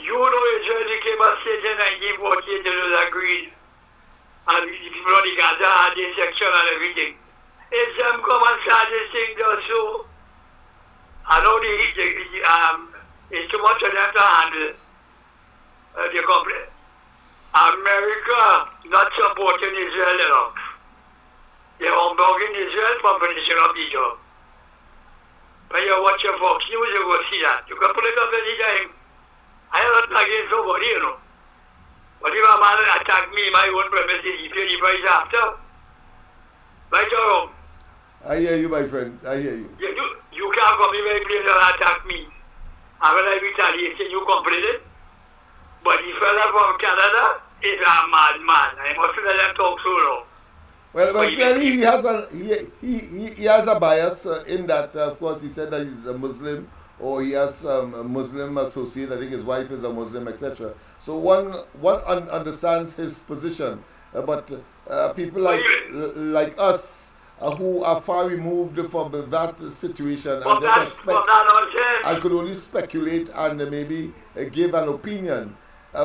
You know Israel became a state in 1948, it was agreed. And the people on the Gaza had this section and everything. If them come and start this thing does so, I know it's too much for them to handle the conflict. America not supporting Israel enough. They are dog in Israel for finishing up the job. When you watch your Fox News, you will see that. You can put it up any time. I am not against nobody, you know. But if a man attack me, my own premises, he pay the price after. Right or wrong? I hear you, my friend. I hear you. You can't come here very plain and attack me. And when I retaliate, you complain it. But the fella from Canada is a madman. I must let them talk so long. Well, clearly he has a bias in that, of course, he said that he's a Muslim, or he has a Muslim associate. I think his wife is a Muslim, etc. So one understands his position, but people like us who are far removed from that situation and could only speculate and maybe give an opinion.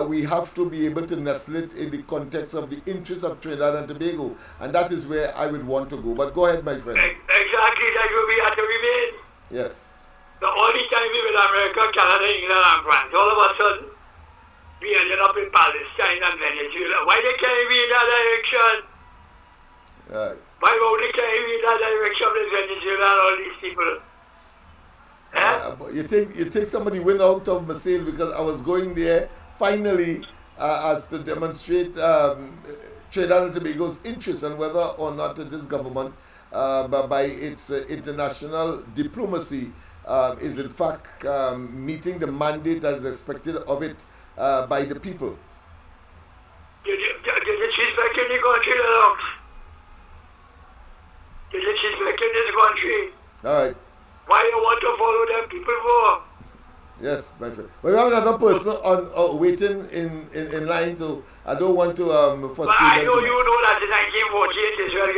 We have to be able to nestle it in the context of the interests of Trinidad and Tobago, and that is where I would want to go. But go ahead, my friend. Exactly, that will be at the remain. Yes. The only time we with America, Canada, England, and France, all of a sudden, we ended up in Palestine and Venezuela. Why they can't be in that direction? Why won't they can't be in that direction with Venezuela and all these people? You think somebody went out of Marseille because I was going there finally as to demonstrate Trinidad and Tobago's interest and whether or not this government, by its international diplomacy, is in fact meeting the mandate as expected of it by the people. Did you disrespect any country, Lennox? Did you disrespect this country? All right. Why you want to follow them people for? Yes, my friend. But we have another person on waiting in line, so I don't want to frustrate but I know them. You know that in 1948 Israel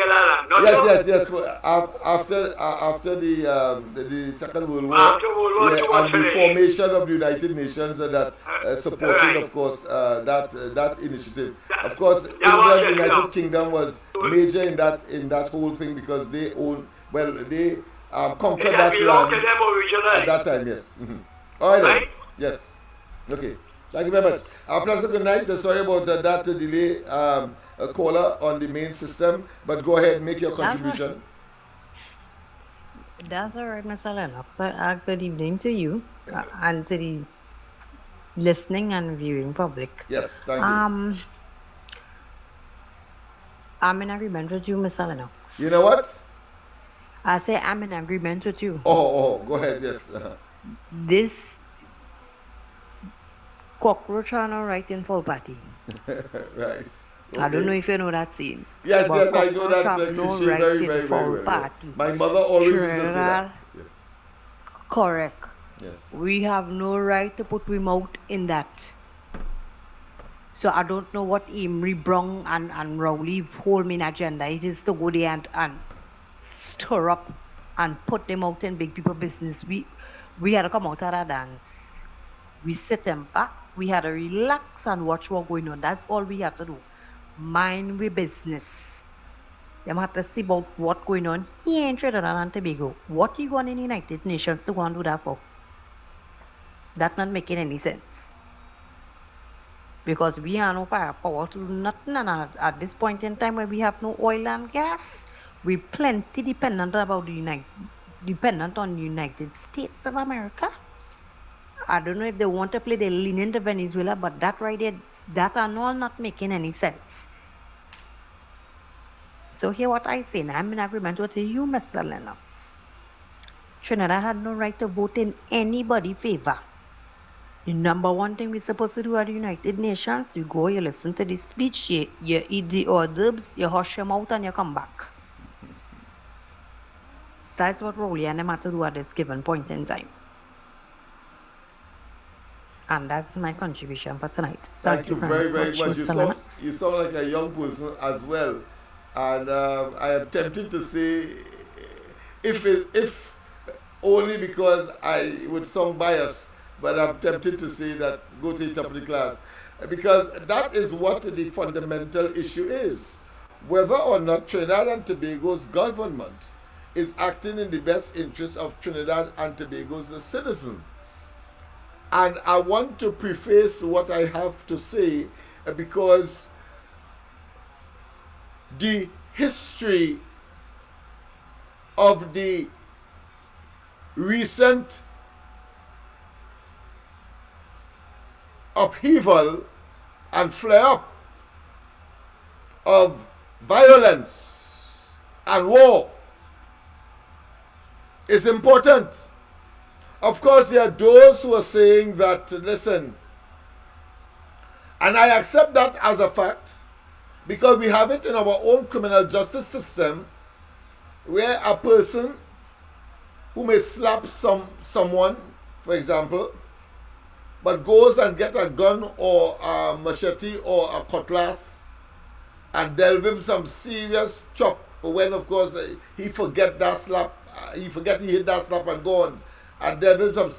Yes. After the Second World War, and the formation of the United Nations that supported, of course, that initiative. Of course, England, United Kingdom was major in that whole thing because they conquered that land at that time. Yes. Mm-hmm. All right. Yes. Okay. Thank you very much. Pleasant good night. Sorry about that delay. Caller on the main system, but go ahead and make your contribution. That's all right, Mr. Lennox. Good evening to you and to the listening and viewing public. Yes, thank you. I'm in agreement with you, Mr. Lennox. You know what? I say I'm in agreement with you. Oh, go ahead. Yes. This cockroach are not right in full party. Right. Okay. I don't know if you know that scene. Yes, I know that cliche very well. Party. My mother always used to say that. Yeah. Correct. Yes. We have no right to put him out in that. So I don't know what Emery, Brown and Rowley whole main agenda it is to go there and stir up and put them out in big people business. We had to come out of that dance. We sit them back. We had to relax and watch what's going on. That's all we have to do. Mind we business. Them have to see about what's going on here in Trinidad and Tobago. What you going in the United Nations to go and do that for? That's not making any sense. Because we have no firepower to do nothing, and at this point in time where we have no oil and gas, we plenty dependent on the United States of America. I don't know if they want to play the lenient to Venezuela, but that right there, that are all not making any sense. So hear what I say, and I'm in agreement with you, Mr. Lennox. Trinidad had no right to vote in anybody's favor. The number one thing we're supposed to do at the United Nations, you go, you listen to the speech, you eat the hors d'oeuvres, you hush them out, and you come back. That's what Rowley and them have to do at this given point in time. And that's my contribution for tonight. Thank you very, very much. You sound like a young person as well. And I am tempted to say, if only because I would sound biased, but I'm tempted to say that go to the top of the class. Because that is what the fundamental issue is. Whether or not Trinidad and Tobago's government is acting in the best interest of Trinidad and Tobago's citizens. And I want to preface what I have to say because the history of the recent upheaval and flare-up of violence and war is important. Of course, there are those who are saying that, listen, and I accept that as a fact, because we have it in our own criminal justice system, where a person who may slap someone, for example, but goes and get a gun or a machete or a cutlass and delve him some serious chop, when of course he forget that slap, he hit that slap and gone, and delve him some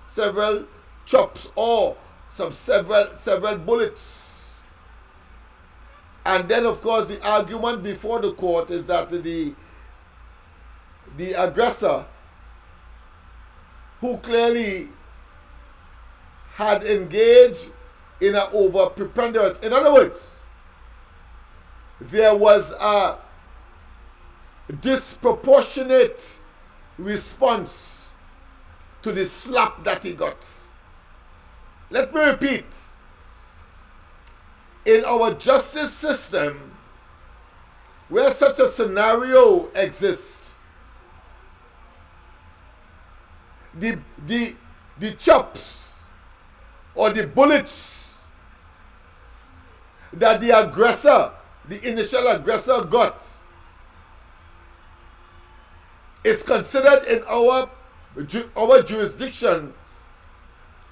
several chops or some several bullets. And then of course the argument before the court is that the aggressor, who clearly had engaged in an over preponderance, in other words, there was a disproportionate response to the slap that he got. Let me repeat. In our justice system, where such a scenario exists, the chops or the bullets that the aggressor, the initial aggressor got, is considered in our jurisdiction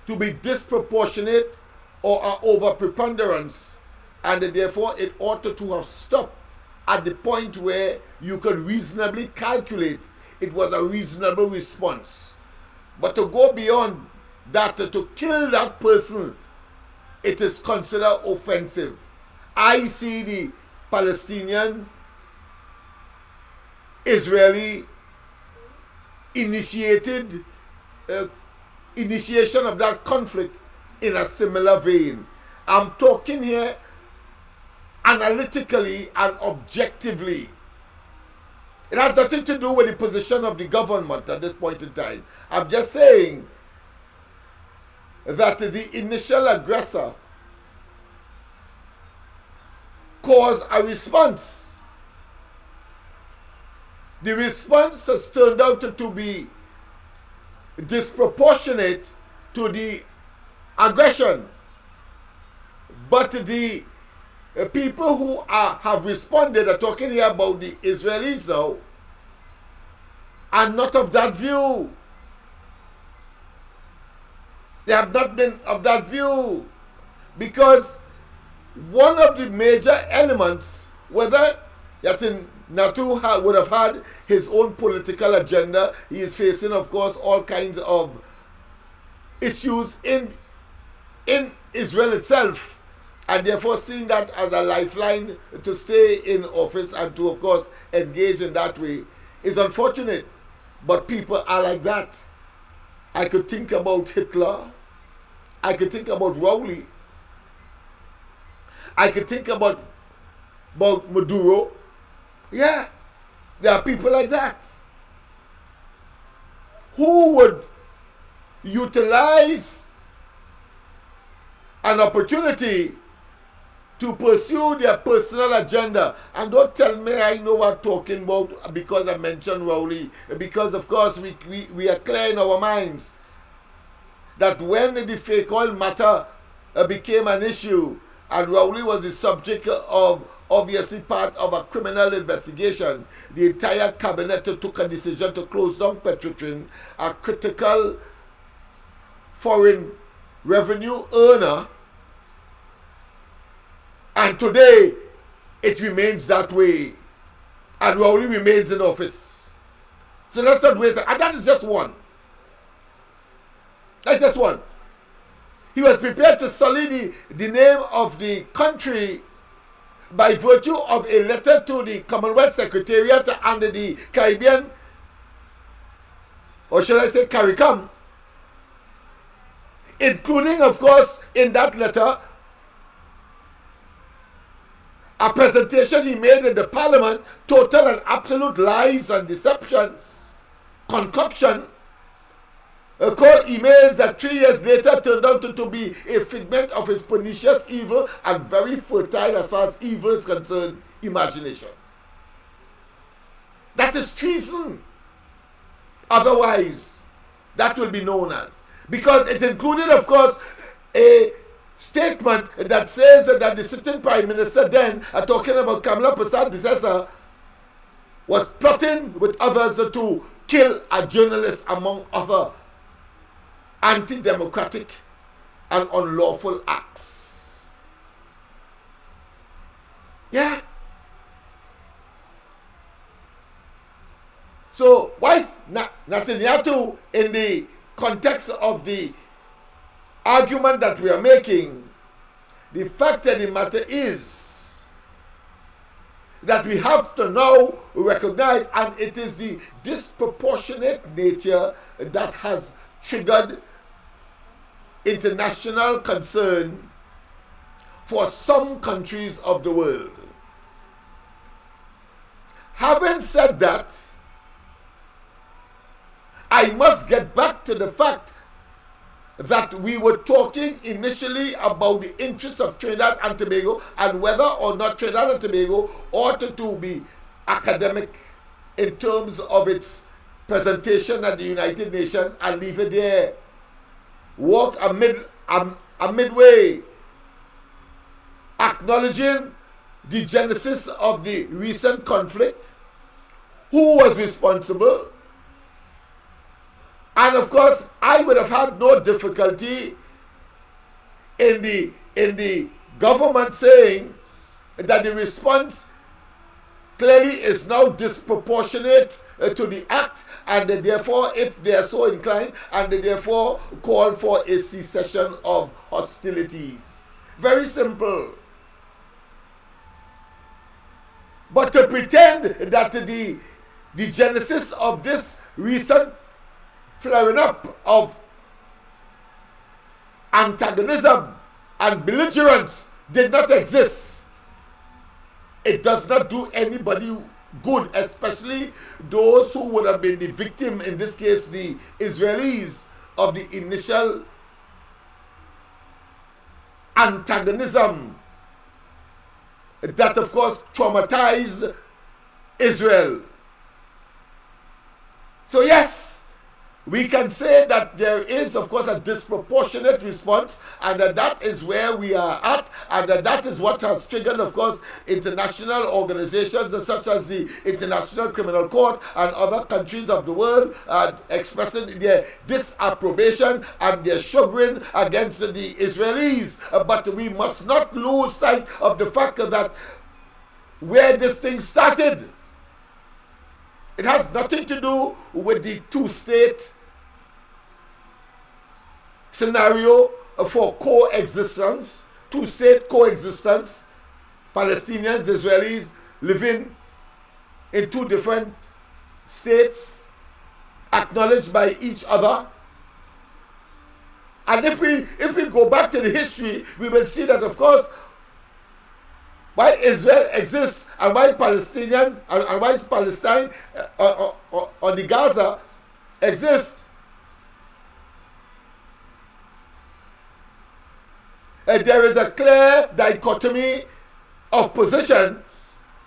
to be disproportionate or an over preponderance, and therefore it ought to have stopped at the point where you could reasonably calculate it was a reasonable response. But to go beyond that, to kill that person, it is considered offensive. I see the Palestinian Israeli initiation of that conflict in a similar vein. I'm talking here analytically and objectively. It has nothing to do with the position of the government at this point in time. I'm just saying that the initial aggressor caused a response. The response has turned out to be disproportionate to the aggression. But the people who have responded, are talking here about the Israelis now, are not of that view. They have not been of that view, because one of the major elements, whether Yatin Natu would have had his own political agenda, he is facing, of course, all kinds of issues in Israel itself, and therefore seeing that as a lifeline to stay in office and to, of course, engage in that way is unfortunate. But people are like that. I could think about Hitler. I could think about Rowley. I could think about Maduro. Yeah, there are people like that who would utilize an opportunity to pursue their personal agenda. And don't tell me I know what I'm talking about because I mentioned Rowley. Because, of course, we are clear in our minds that when the fake oil matter became an issue, and Rowley was the subject of, obviously, part of a criminal investigation, the entire cabinet took a decision to close down Petrotrin, a critical foreign revenue earner. And today, it remains that way. And Rowley remains in office. So let's not waste that. And that is just one. That's just one. He was prepared to sully the name of the country by virtue of a letter to the Commonwealth Secretariat and the Caribbean, or should I say CARICOM, including, of course, in that letter, a presentation he made in the parliament, total and absolute lies and deceptions, concoction, called emails that 3 years later turned out to be a figment of his pernicious evil and very fertile as far as evil is concerned, imagination. That is treason. Otherwise, that will be known as. Because it included, of course, a statement that says that the sitting Prime Minister then, talking about Kamala Persad-Bissessar, was plotting with others to kill a journalist, among other anti-democratic and unlawful acts. Yeah. So why is Netanyahu, in the context of the argument that we are making, the fact of the matter is that we have to now recognize, and it is the disproportionate nature that has triggered international concern for some countries of the world. Having said that, I must get back to the fact that we were talking initially about the interests of Trinidad and Tobago and whether or not Trinidad and Tobago ought to be academic in terms of its presentation at the United Nations and leave it there. Walk a midway, acknowledging the genesis of the recent conflict, who was responsible. And of course, I would have had no difficulty in the government saying that the response clearly is now disproportionate to the act, and they therefore, if they are so inclined, and they therefore call for a cessation of hostilities. Very simple. But to pretend that the genesis of this recent flaring up of antagonism and belligerence did not exist, it does not do anybody good, especially those who would have been the victim, in this case the Israelis, of the initial antagonism that of course traumatized Israel. So yes, we can say that there is, of course, a disproportionate response, and that is where we are at, and that is what has triggered, of course, international organizations such as the International Criminal Court and other countries of the world expressing their disapprobation and their chagrin against the Israelis. But we must not lose sight of the fact that where this thing started, it has nothing to do with the two-state scenario for coexistence, two-state coexistence, Palestinians, Israelis living in two different states, acknowledged by each other. And if we go back to the history, we will see that, of course, while Israel exists and while Palestinian and while Palestine on the Gaza exists, there is a clear dichotomy of position,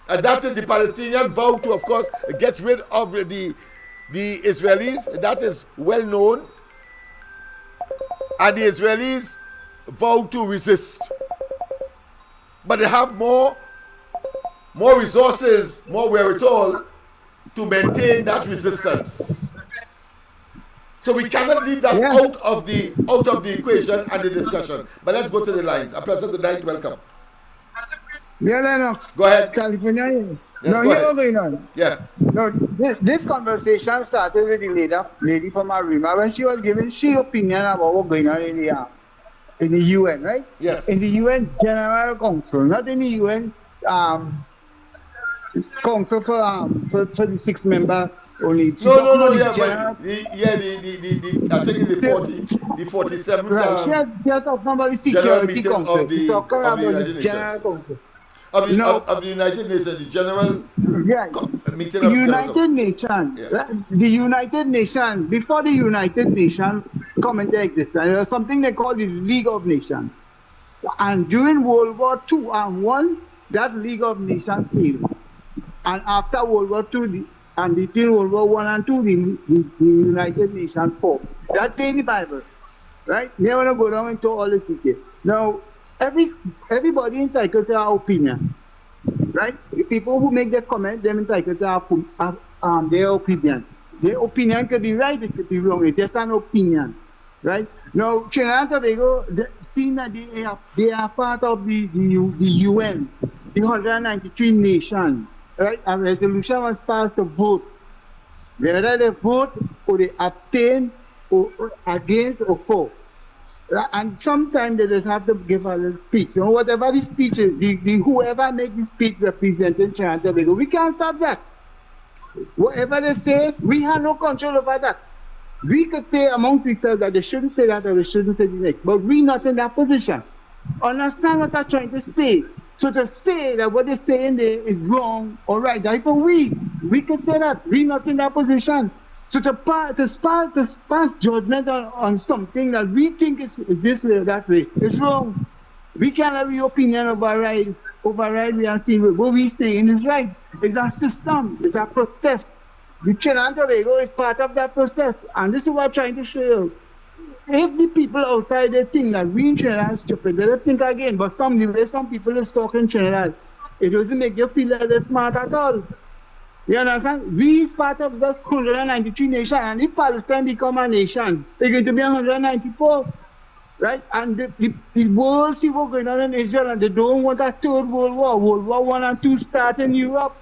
and that is the Palestinian vow to, of course, get rid of the Israelis. That is well known, and the Israelis vow to resist. But they have more resources, more wherewithal to maintain that resistance. So we cannot leave that out of the equation and the discussion. But let's go to the lines. A pleasant good night. Welcome. Yeah, Lennox. Go ahead. California. Yes, no, go here ahead. what's going on. Yeah. No, this conversation started with the lady from Arima when she was giving her opinion about what's going on in the UN, right? Yes. In the UN General Council, not in the UN Council for the 6-member only. No, yeah, but I think it's the 47th right. She has talked about the Security Council. She's talking about the General Council. of the, No. of the United Nations, the general Yeah. meeting of United Nations, Yeah. the United Nations, before the United Nations come into existence, there was something they call the League of Nations. And during World War II and One, that League of Nations failed. And after World War II, and between World War One and Two, the United Nations formed. That's in the Bible, right? They want to go down into all this detail. Now, everybody entitled to our opinion, right? The people who make their comment, they're entitled to their opinion. Their opinion could be right, it could be wrong. It's just an opinion, right? Now, Trinidad and Tobago, seeing that they are part of the UN, the 193 nations, right? A resolution was passed to vote. Whether they vote or they abstain or against or for. And sometimes they just have to give a little speech. So whatever the speech is, whoever make the speech representing Trinidad and Tobago, we can't stop that. Whatever they say, we have no control over that. We could say amongst ourselves that they shouldn't say that or they shouldn't say the next, but we're not in that position. Understand what I'm trying to say. So to say that what they're saying there is wrong or right, that's for we can say that we're not in that position. So to pass judgment on something that we think is this way or that way, it's wrong. We can't have your opinion override and see what we're saying is right. It's a system, it's a process. The Trinidad and Tobago is part of that process. And this is what I'm trying to show you. If the people outside they think that we in Trinidad are stupid, they don't think again. But some people is talking Trinidad. It doesn't make you feel that they're smart at all. You understand? We is part of this 193 nation, and if Palestine become a nation, they're going to be 194, right? And the world see what's going on in Israel, and they don't want a third world war. World War One and Two start in Europe,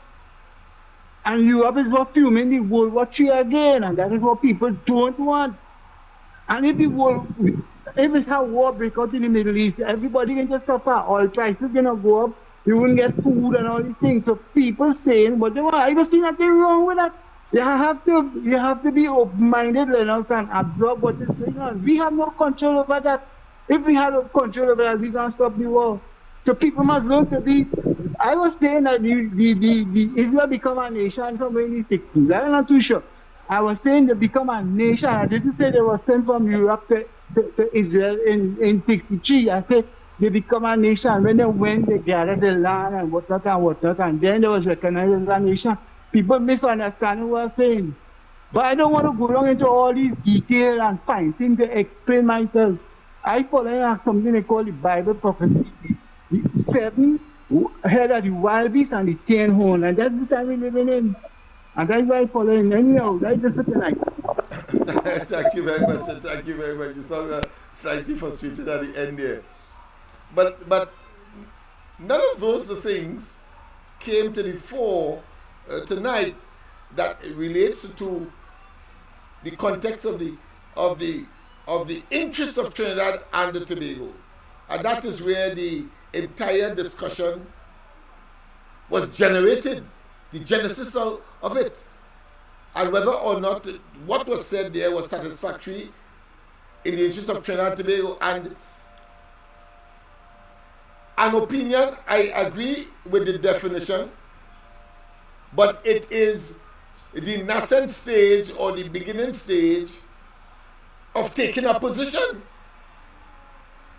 and Europe is what fuming the World War III again, and that is what people don't want. And if it's a war break out in the Middle East, everybody going to suffer. Oil prices going to go up. You wouldn't get food and all these things. So people saying, but they want, I don't see nothing wrong with that. You have to be open-minded, Lennox, and absorb what is going on. We have no control over that. If we had no control over that, we can't stop the war. So people must learn to be. I was saying that the Israel become a nation somewhere in the 60s. I'm not too sure. I was saying they become a nation. I didn't say they were sent from Europe to Israel in 63. I said they become a nation. When they went, they gathered the land and whatnot, and then they was recognized as a nation. People misunderstanding what I'm saying. But I don't want to go down into all these details and find things to explain myself. I follow something they call the Bible prophecy. The 7 head of the wild beast and the 10 horn, and that's the time we're living in. And that's why I follow in. Anyhow, that's just what I like. Thank you very much. Thank you very much. You sound slightly frustrated at the end there. But none of those things came to the fore tonight that relates to the context of the interests of Trinidad and Tobago, and that is where the entire discussion was generated, the genesis of it, and whether or not what was said there was satisfactory in the interest of Trinidad and Tobago. And an opinion, I agree with the definition, but it is the nascent stage or the beginning stage of taking a position.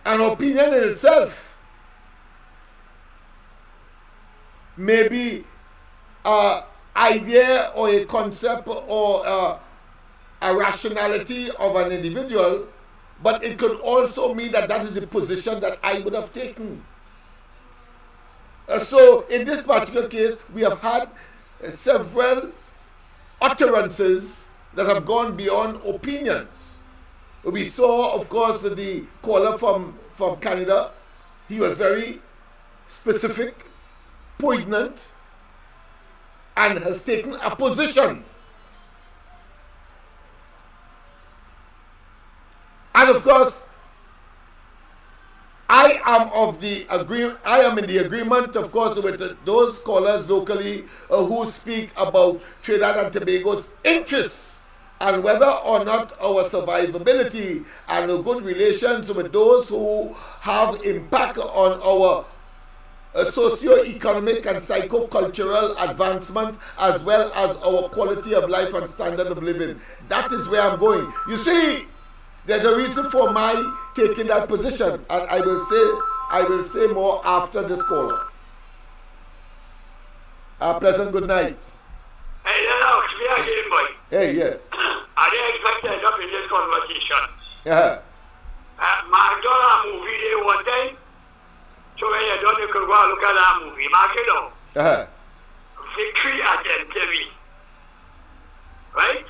An opinion in itself may be an idea or a concept or a rationality of an individual, but it could also mean that that is the position that I would have taken. So in this particular case, we have had several utterances that have gone beyond opinions. We saw, of course, the caller from Canada. He was very specific, poignant, and has taken a position. And of course, I am in the agreement, of course, with those scholars locally who speak about Trinidad and Tobago's interests and whether or not our survivability and good relations with those who have impact on our socio-economic and psycho-cultural advancement, as well as our quality of life and standard of living. That is where I'm going. You see, there's a reason for my taking that position, and I will say more after this call. Pleasant good night. Hey, Lennox, me again, boy. Hey, yes. I didn't expect to end up in this conversation. Yeah. McDonald's movie day one time. So when you're done, you can go and look at that movie. Mark it down. Victory at NTV. Right?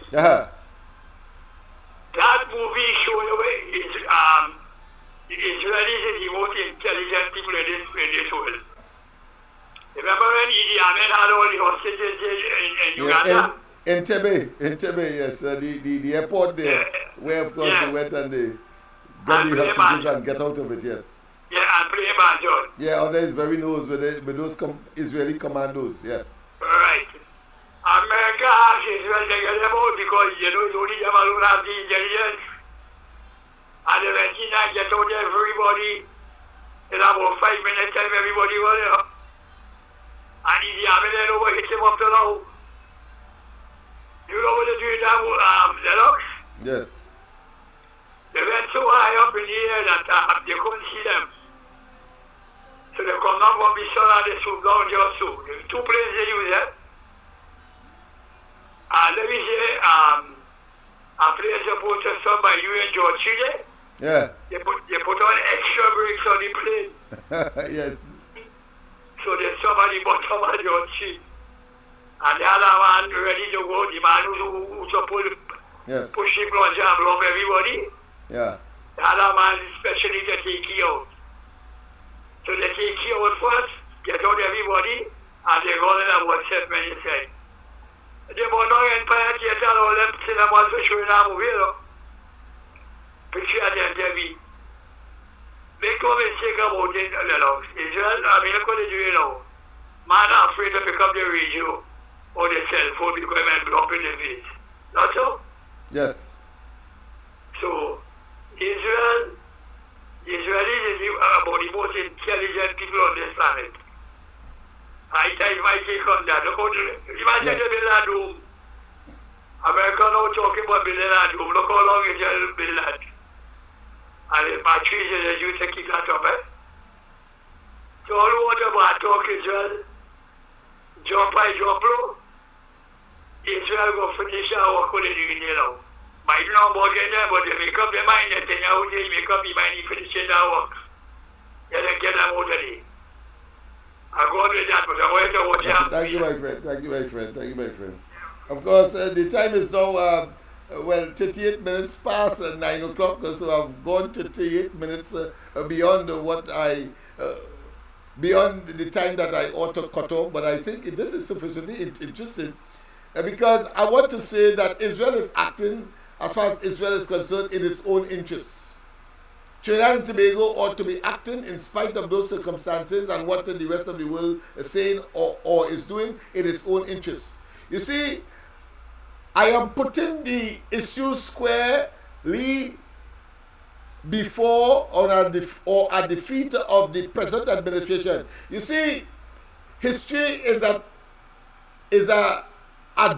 That movie showed the way the Israelis are the most intelligent people in this world. Remember when Idi Amin had all the hostages in Uganda? Entebbe, yes. The airport there, where of course they went and they got the hostages and get out of it, yes. Yeah, and play banjo. Yeah, on his very nose with those Israeli commandos, yeah. Right. America has Israel to get them out because, you know, it's only them alone have the intelligence. And the Argentina get out there, everybody, in about 5 minutes time, everybody was there. And Idi Amin then over hit him up to now. You know what they're doing now, Lennox? Yes. They went so high up in the air that they couldn't see them. So they come down from the sun and they swoop down just so. There's 2 planes they use there. Let me say, a plane supposed to stop by you in George Chile. Yeah. They put on extra brakes on the plane. Yes. So they stop at the bottom of George Chile. And the other man ready to go, the man who's supposed to push the plunger and blow up everybody. Yeah. The other man especially to take you out. So they take you out first, get out everybody, and they run in about 7 minutes inside. The Bonong Empire Theatre, all them cinemas were showing a movie, picture at the TV. Make no mistake about it, Lennox. Israel, I mean, look what they do, you know. Man are afraid to pick up the radio or the cell phone because man blow up in the face. Not so? Yes. So, Israelis is about the most intelligent people on this planet. I take my take on that. Look how imagine the Bin Laden. America now talking about Bin Laden. Look how long Israel Bin Laden. And the batteries they use to keep that up, So all who want to talk Israel, jump by jump low, Israel will finish our work with the union now. Might not about it there, but they make up their mind that they now they make up their mind in finishing their work. Yeah, they get them out of it. I'll go on with that, but I want to watch out. Thank you, my friend. Thank you, my friend. Thank you, my friend. Of course, the time is now, 38 minutes past 9 o'clock, so I've gone 38 minutes beyond beyond the time that I ought to cut off, but I think this is sufficiently interesting because I want to say that Israel is acting, as far as Israel is concerned, in its own interests. Trinidad and Tobago ought to be acting in spite of those circumstances and what the rest of the world is saying or is doing in its own interests. You see, I am putting the issue squarely before or at the feet of the present administration. You see, history is a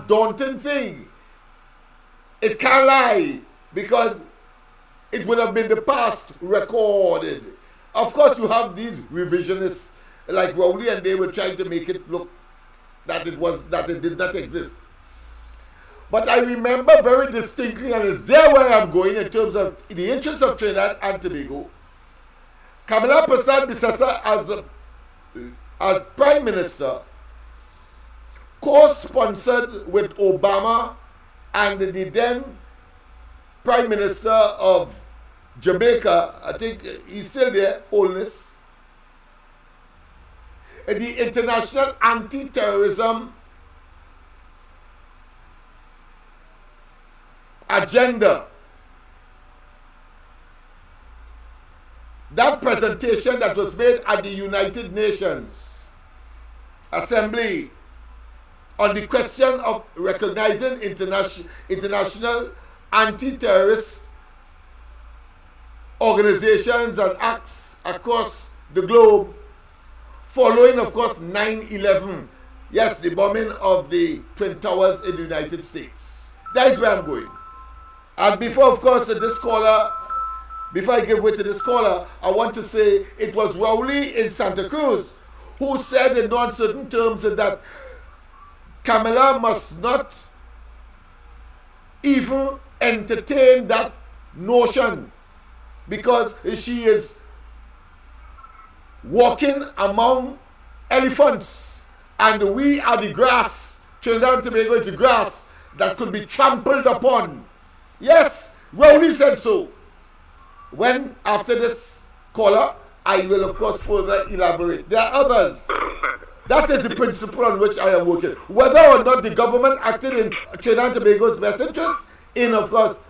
daunting thing. It can't lie because it would have been the past recorded. Of course, you have these revisionists like Rowley, and they were trying to make it look that it did not exist. But I remember very distinctly, and it's there where I'm going in terms of the interests of Trinidad and Tobago. Kamala Persad-Bissessar as Prime Minister co-sponsored with Obama and the then Prime Minister of Jamaica, I think he's still there, Holness, the International Anti-Terrorism Agenda. That presentation that was made at the United Nations Assembly on the question of recognizing international anti-terrorist organizations and acts across the globe following, of course, 9/11. Yes, the bombing of the Twin Towers in the United States. That is where I'm going. And before, of course, before I give way to this caller, I want to say it was Rowley in Santa Cruz who said in non-certain terms that Kamala must not even entertain that notion because she is walking among elephants and we are the grass. Trinidad and Tobago is the grass that could be trampled upon. Yes, Rowley said so. When after this caller, I will of course further elaborate. There are others. That is the principle on which I am working. Whether or not the government acted in Trinidad and Tobago's best interest, in of course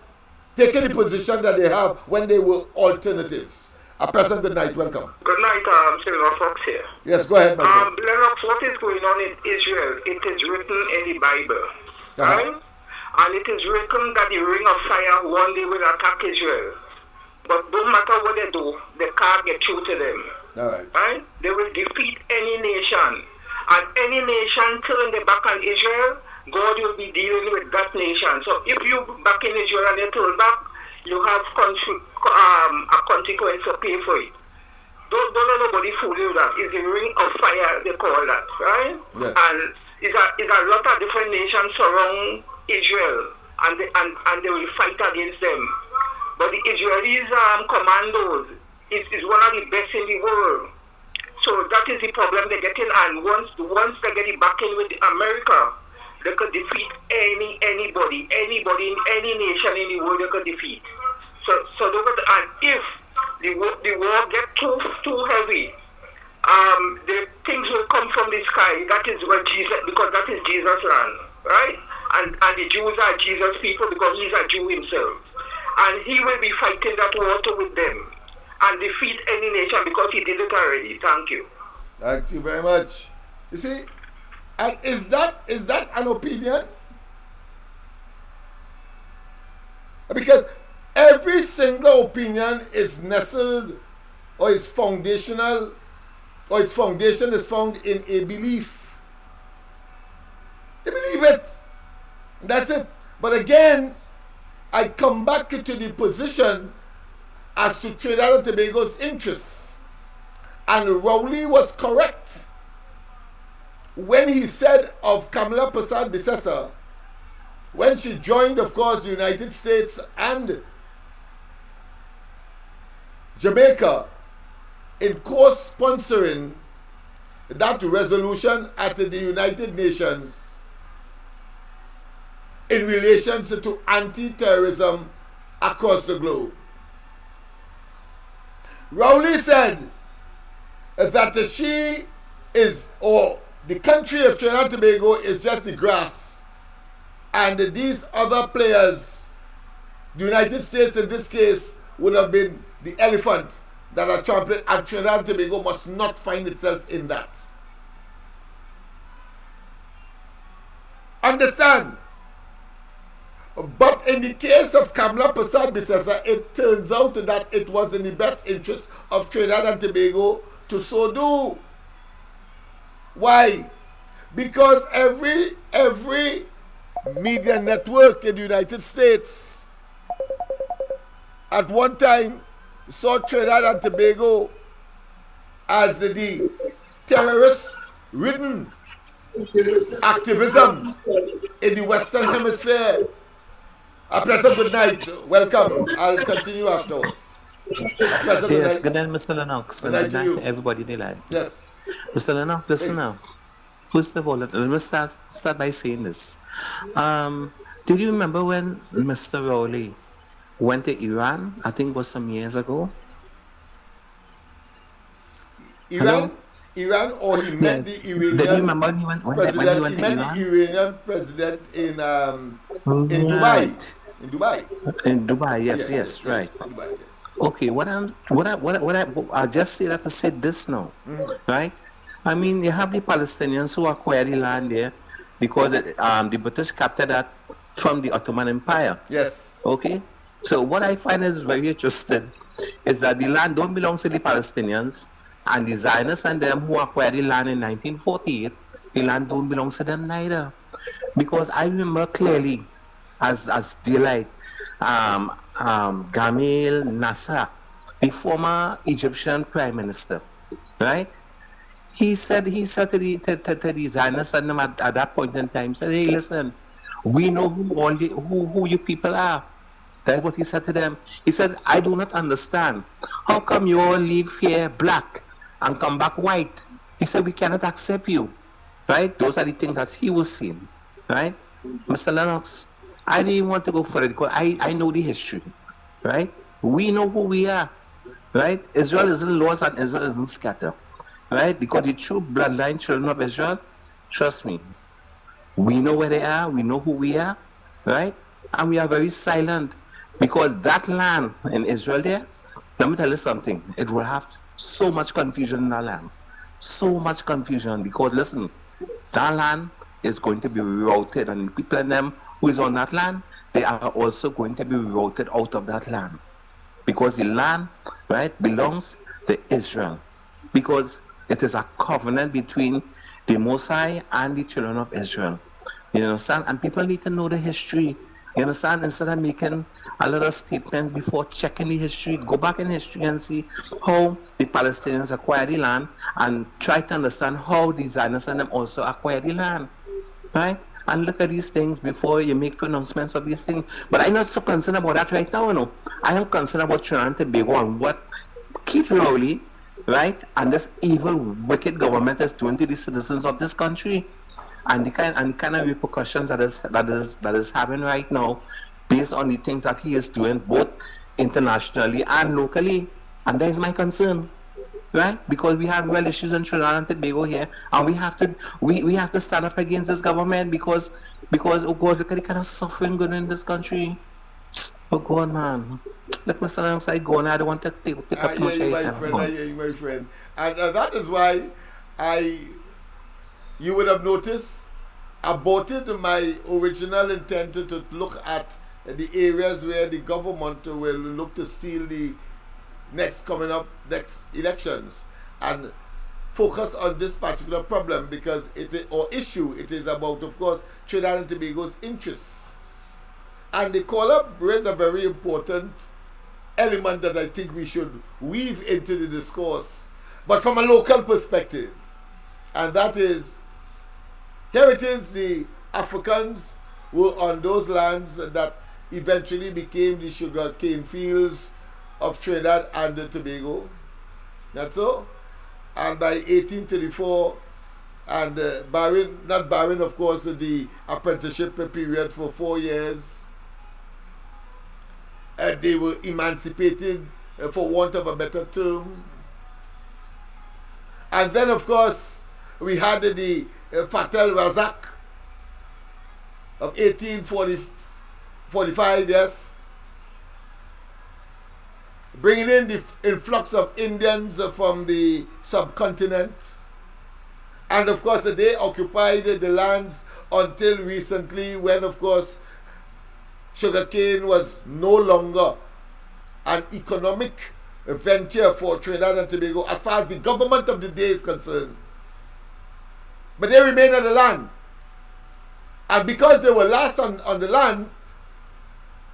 taking the position that they have when they were alternatives. A pleasant good night. Welcome. Good night, Silver Fox here. Yes, go ahead, my friend. Lennox, what is going on in Israel? It is written in the Bible, right? And it is written that the ring of fire one day will attack Israel. But no matter what they do, they can't get through to them. All right. Right? They will defeat any nation. And any nation turn their back on Israel, God will be dealing with that nation. So if you back in Israel and they turn back, you have a consequence to pay for it. Don't let nobody fool you that. It's the ring of fire, they call that, right? Yes. And it's a lot of different nations surround Israel, and they will fight against them. But the Israelis commandos is one of the best in the world. So that is the problem they're getting. And once they get it back in with America, they could defeat anybody in any nation in the world they could defeat. So look at, and if the war gets too heavy, the things will come from the sky. That is what Jesus, because that is Jesus' land, right? And the Jews are Jesus' people because he's a Jew himself. And he will be fighting that war with them and defeat any nation because he did it already. Thank you. Thank you very much. You see, and is that an opinion? Because every single opinion is nestled or is foundational, or its foundation is found in a belief. They believe it. That's it. But again, I come back to the position as to Trinidad and Tobago's interests. And Rowley was correct when he said of Kamala Persad-Bissessar, when she joined, of course, the United States and Jamaica in co-sponsoring that resolution at the United Nations in relation to anti-terrorism across the globe. Rowley said that she is, or the country of Trinidad and Tobago is just the grass, and these other players, the United States in this case, would have been the elephant that are trampling, and Trinidad and Tobago must not find itself in that. Understand? But in the case of Kamala Persad-Bissessar, it turns out that it was in the best interest of Trinidad and Tobago to so do. Why? Because every media network in the United States at one time saw Trinidad and Tobago as the terrorist-ridden activism in the Western Hemisphere. A pleasant good night. Welcome. I'll continue afterwards. Yes, good night, Mr. Lennox. Good And night good to night you. to everybody in the line. Yes. Mr. Lennox, listen now. First of all, let me start by saying this. Do you remember when Mr. Rowley went to Iran? I think it was some years ago. Iran, or he met Yes. the Iranian Do you remember when he went president. to He met Iran? the Iranian president in Dubai. Right. In Dubai. In Dubai, yes, right. Dubai, yes. Okay, I'll just say that to say this now, right? I mean, you have the Palestinians who acquired the land there because the British captured that from the Ottoman Empire. Yes. Okay, so what I find is very interesting is that the land don't belong to the Palestinians, And the Zionists and them who acquired the land in 1948, the land don't belong to them neither. Because I remember clearly as daylight, Gamal Nasser, the former Egyptian prime minister, right? He said to the Zionists and them at that point in time, said, hey, listen, we know who you people are. That's what he said to them. He said, I do not understand. How come you all leave here black and come back white? He said, we cannot accept you. Right? Those are the things that he was saying. Right? Mr. Lennox, I didn't even want to go for it because I know the history. Right? We know who we are. Right? Israel isn't lost and Israel isn't scattered. Right? Because the true bloodline children of Israel, trust me, we know where they are, we know who we are, right? And we are very silent because that land in Israel there, let me tell you something, it will have so much confusion in that land. So much confusion because listen, that land is going to be routed and the people in them who is on that land, they are also going to be routed out of that land. Because the land, right, belongs to Israel. Because it is a covenant between the Most High and the children of Israel. You understand? And people need to know the history. You understand? Instead of making a lot of statements before checking the history, go back in history and see how the Palestinians acquired the land and try to understand how the Zionists and them also acquired the land. Right? And look at these things before you make pronouncements of these things. But I'm not so concerned about that right now, you know. I am concerned about Trinidad and Tobago and what Keith Rowley, right, and this evil, wicked government is doing to the citizens of this country, and the kind of repercussions that is having right now, based on the things that he is doing both internationally and locally, and that is my concern, right? Because we have real issues in Trinidad and Tobago here, and we have to stand up against this government because oh God, look at the kind of suffering going on in this country. Oh God, man. Let me stand outside going. I don't want to take up too much time. I hear you, my friend. And that is why you would have noticed, aborted my original intent to look at the areas where the government will look to steal the next elections and focus on this particular problem because it is about, of course, Trinidad and Tobago's interests. And the caller raised a very important element that I think we should weave into the discourse, but from a local perspective. And that is, here it is, the Africans were on those lands that eventually became the sugar cane fields of Trinidad and Tobago. That's so. And by 1834, and not barring, of course, the apprenticeship period for 4 years, they were emancipated, for want of a better term. And then, of course, we had the Fatal Razak of 1845, yes, bringing in the influx of Indians from the subcontinent. And, of course, they occupied the lands until recently when, of course, sugarcane was no longer an economic venture for Trinidad and Tobago as far as the government of the day is concerned. But they remained on the land. And because they were last on the land,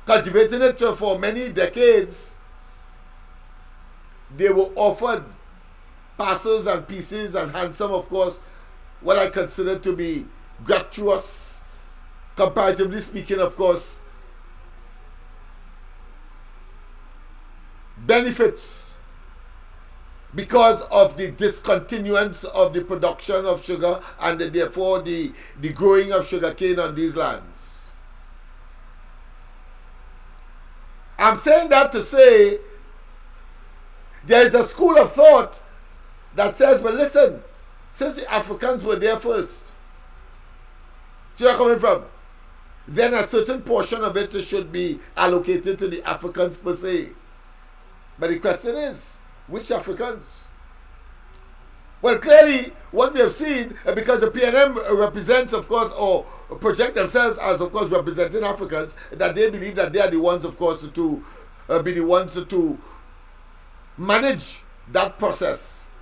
cultivating it for many decades, they were offered parcels and pieces and handsome, of course, what I consider to be gratuitous, comparatively speaking, of course, benefits because of the discontinuance of the production of sugar and therefore the growing of sugarcane on these lands. I'm saying that to say there is a school of thought that says, well, listen, since the Africans were there first, see where I'm coming from, then a certain portion of it should be allocated to the Africans per se. But the question is, which Africans? Well, clearly, what we have seen, because the PNM represents, of course, or project themselves as, of course, representing Africans, that they believe that they are the ones, of course, to be the ones to manage that process.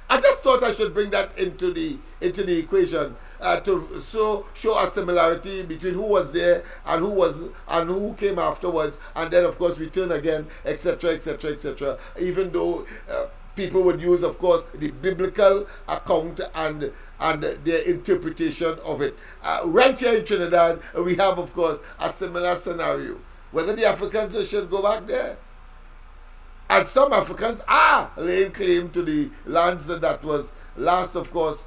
I just thought I should bring that into the equation to show a similarity between who was there and who came afterwards, and then of course return again, etc., etc., etc. Even though people would use, of course, the biblical account and their interpretation of it. Right here in Trinidad, we have, of course, a similar scenario. Whether the Africans should go back there. And some Africans are laying claim to the lands that was last, of course,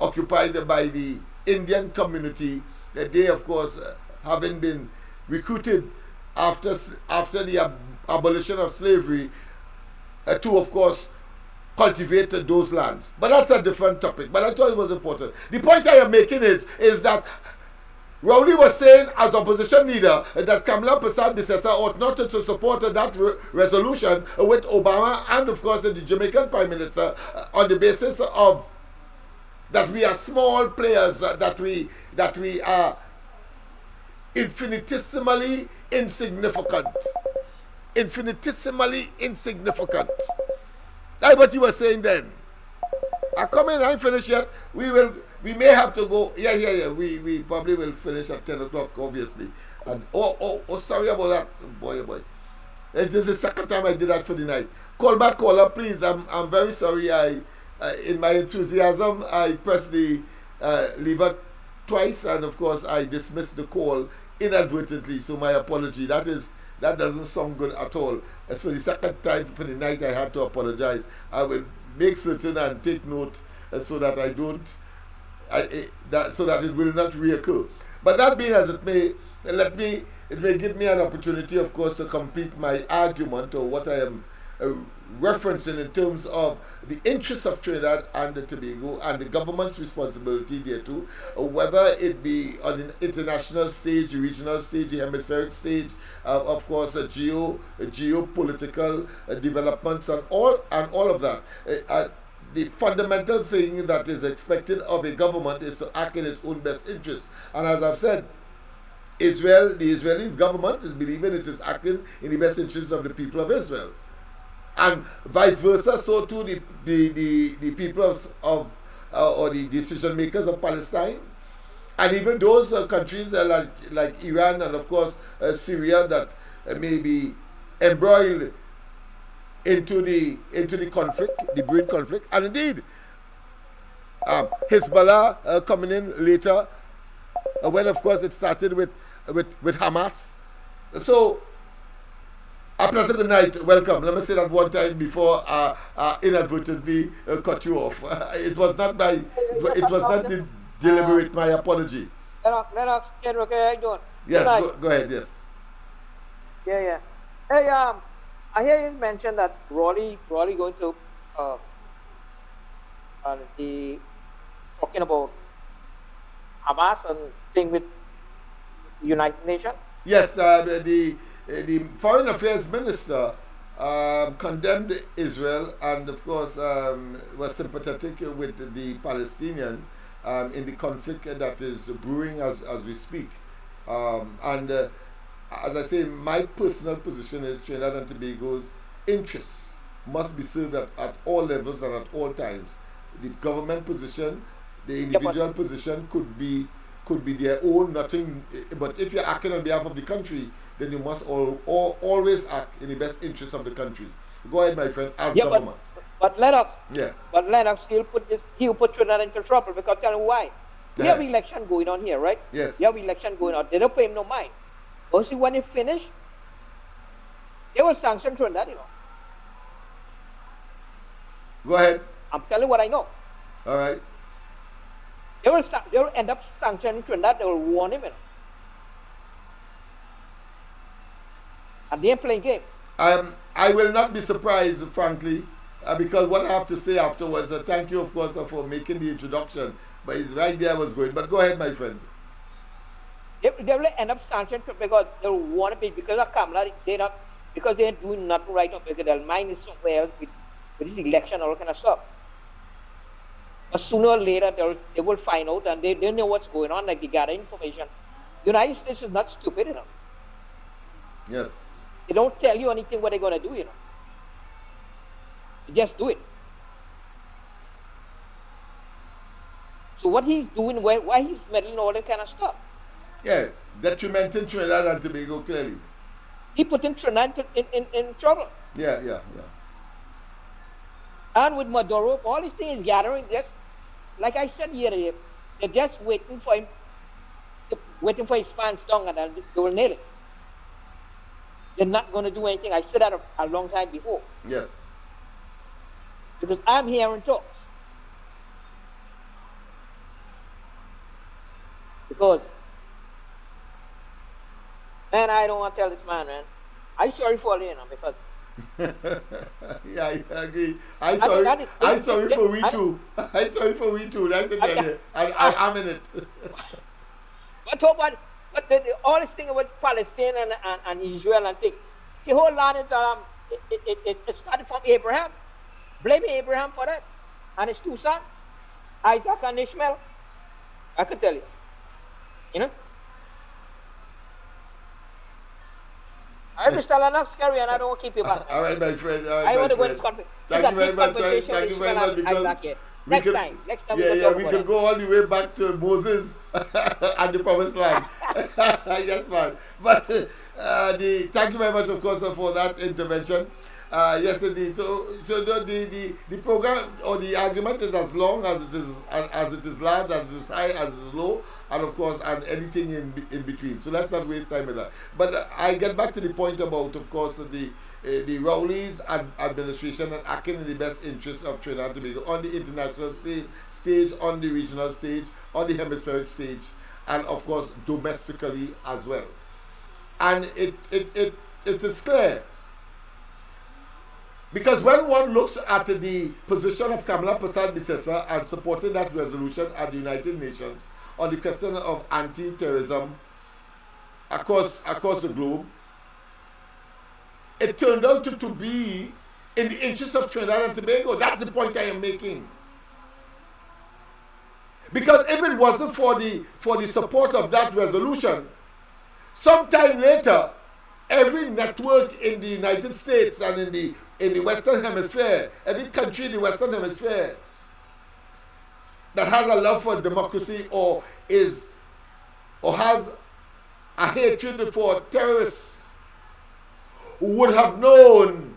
occupied by the Indian community. They, of course, having been recruited after the abolition of slavery to, of course, cultivate those lands. But that's a different topic. But I thought it was important. The point I am making is that Rowley was saying, as opposition leader, that Kamala Persad-Bissessar ought not to support that resolution with Obama and, of course, the Jamaican Prime Minister on the basis of that we are small players, that we are infinitesimally insignificant. Infinitesimally insignificant. That's what you were saying then. I come in, I ain't finished yet. We may have to go. Yeah. We probably will finish at 10 o'clock, obviously. And sorry about that. Boy, oh boy. This is the second time I did that for the night. Call back, caller, please. I'm very sorry. I in my enthusiasm, I pressed the lever twice, and of course, I dismissed the call inadvertently. So my apology. That doesn't sound good at all. As for the second time for the night, I had to apologize. I will make certain and take note so that I don't, so that it will not reoccur. But that being as it may, it may give me an opportunity, of course, to complete my argument or what I am referencing in terms of the interests of Trinidad and Tobago and the government's responsibility thereto, whether it be on an international stage, the regional stage, the hemispheric stage, of course, geopolitical developments and all of that. The fundamental thing that is expected of a government is to act in its own best interest. And as I've said, the Israeli government is believing it is acting in the best interest of the people of Israel. And vice versa, so too the people or the decision makers of Palestine, and even those countries like Iran and of course Syria that may be embroiled into the conflict, the brewing conflict, and indeed Hezbollah coming in later, when of course it started with Hamas. So. A pleasant good night. Welcome. Let me say that one time before inadvertently cut you off. It was not deliberate. My apology. Lennox, okay, how you doing? Yes, go ahead. Yes. Yeah. Hey, I hear you mention that Raleigh going to the talking about Hamas and thing with United Nations. Yes, the Foreign Affairs Minister condemned Israel and, of course, was sympathetic with the Palestinians in the conflict that is brewing as we speak. As I say, my personal position is Trinidad and Tobago's interests must be served at all levels and at all times. The government position, the individual position could be their own, nothing. But if you're acting on behalf of the country, then you must always act in the best interest of the country. Go ahead, my friend, as government. But Lennox, yeah. But Lennox, he'll put Trinidad into trouble because tell you why. We have election going on here, right? Yes. You have election going on. They don't pay him no mind. But see, when it finish, they will sanction Trinidad, Go ahead. I'm telling you what I know. All right. They will end up sanctioning Trinidad. They will warn him, And they ain't playing game. I will not be surprised, frankly, because what I have to say afterwards, thank you, of course, for making the introduction, but it's right there I was going. But go ahead, my friend. They will end up sanctioning because they will want to be, because of Kamala, because they ain't doing nothing right now, because their mind is somewhere else with this election, all kind of stuff. But sooner or later, they will find out, and they know what's going on, like they gather information. The United States is not stupid, Yes. They don't tell you anything what they're going to do, They just do it. what he's doing, why he's meddling all that kind of stuff. Yeah, detrimenting Trinidad and Tobago clearly. He put in Trinidad in trouble. Yeah. And with Maduro, all these things gathering, like I said here, they're just waiting for him, waiting for his pants down, and they will nail it. They're not going to do anything. I said that a long time before. Yes. Because I'm hearing talks. Because, man, I don't want to tell this man, man. I'm sorry for you, because. Yeah, I agree. I'm sorry for we too. I'm sorry for we too. That's it. I'm in it. But all this thing about Palestine and Israel and things, the whole land is it started from Abraham. Blame Abraham for that, and his two sons, Isaac and Ishmael. I could tell you, you know. All right, Mr. Lennox, carry on. I don't want to keep you back. All right, my friend. I want to go to this conference. Thank you very much. Thank you very much. Because next time we could go all the way back to Moses and the Promised Land. Yes, man. But thank you very much, of course, for that intervention. Yes, indeed. So the program or the argument is as long as it is large, as it is high, as it is low, and of course, and anything in between. So let's not waste time with that. But I get back to the point about, of course, the Rowley's administration and acting in the best interest of Trinidad and Tobago on the international stage, on the regional stage, on the hemispheric stage, and of course domestically as well. And it is clear. Because when one looks at the position of Kamala Persad-Bissessar and supporting that resolution at the United Nations on the question of anti-terrorism across the globe, it turned out to be in the interest of Trinidad and Tobago. That's the point I am making. Because if it wasn't for the support of that resolution, sometime later, every network in the United States and in the Western Hemisphere, every country in the Western Hemisphere that has a love for democracy or has a hatred for terrorists would have known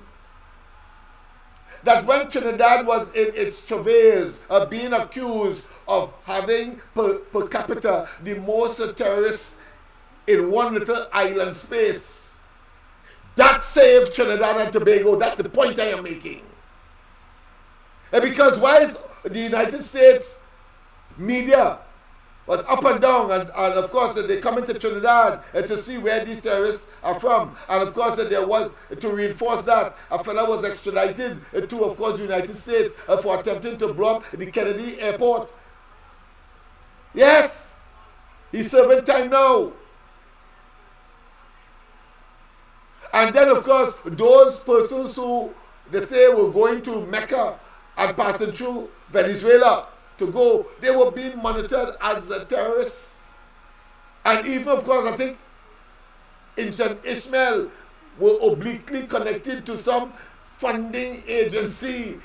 that when Trinidad was in its travails of being accused of having per capita the most terrorists in one little island space, that saved Trinidad and Tobago. That's the point I am making. And because whilst the United States media was up and down, and of course they come into Trinidad to see where these terrorists are from, and of course there was, to reinforce that, a fellow was extradited to, of course, the United States for attempting to blow up the Kennedy airport. Yes, he's serving time now. And then, of course, those persons who they say were going to Mecca and passing through Venezuela to go, they were being monitored as terrorists. And even, of course, I think Ishmael were obliquely connected to some funding agency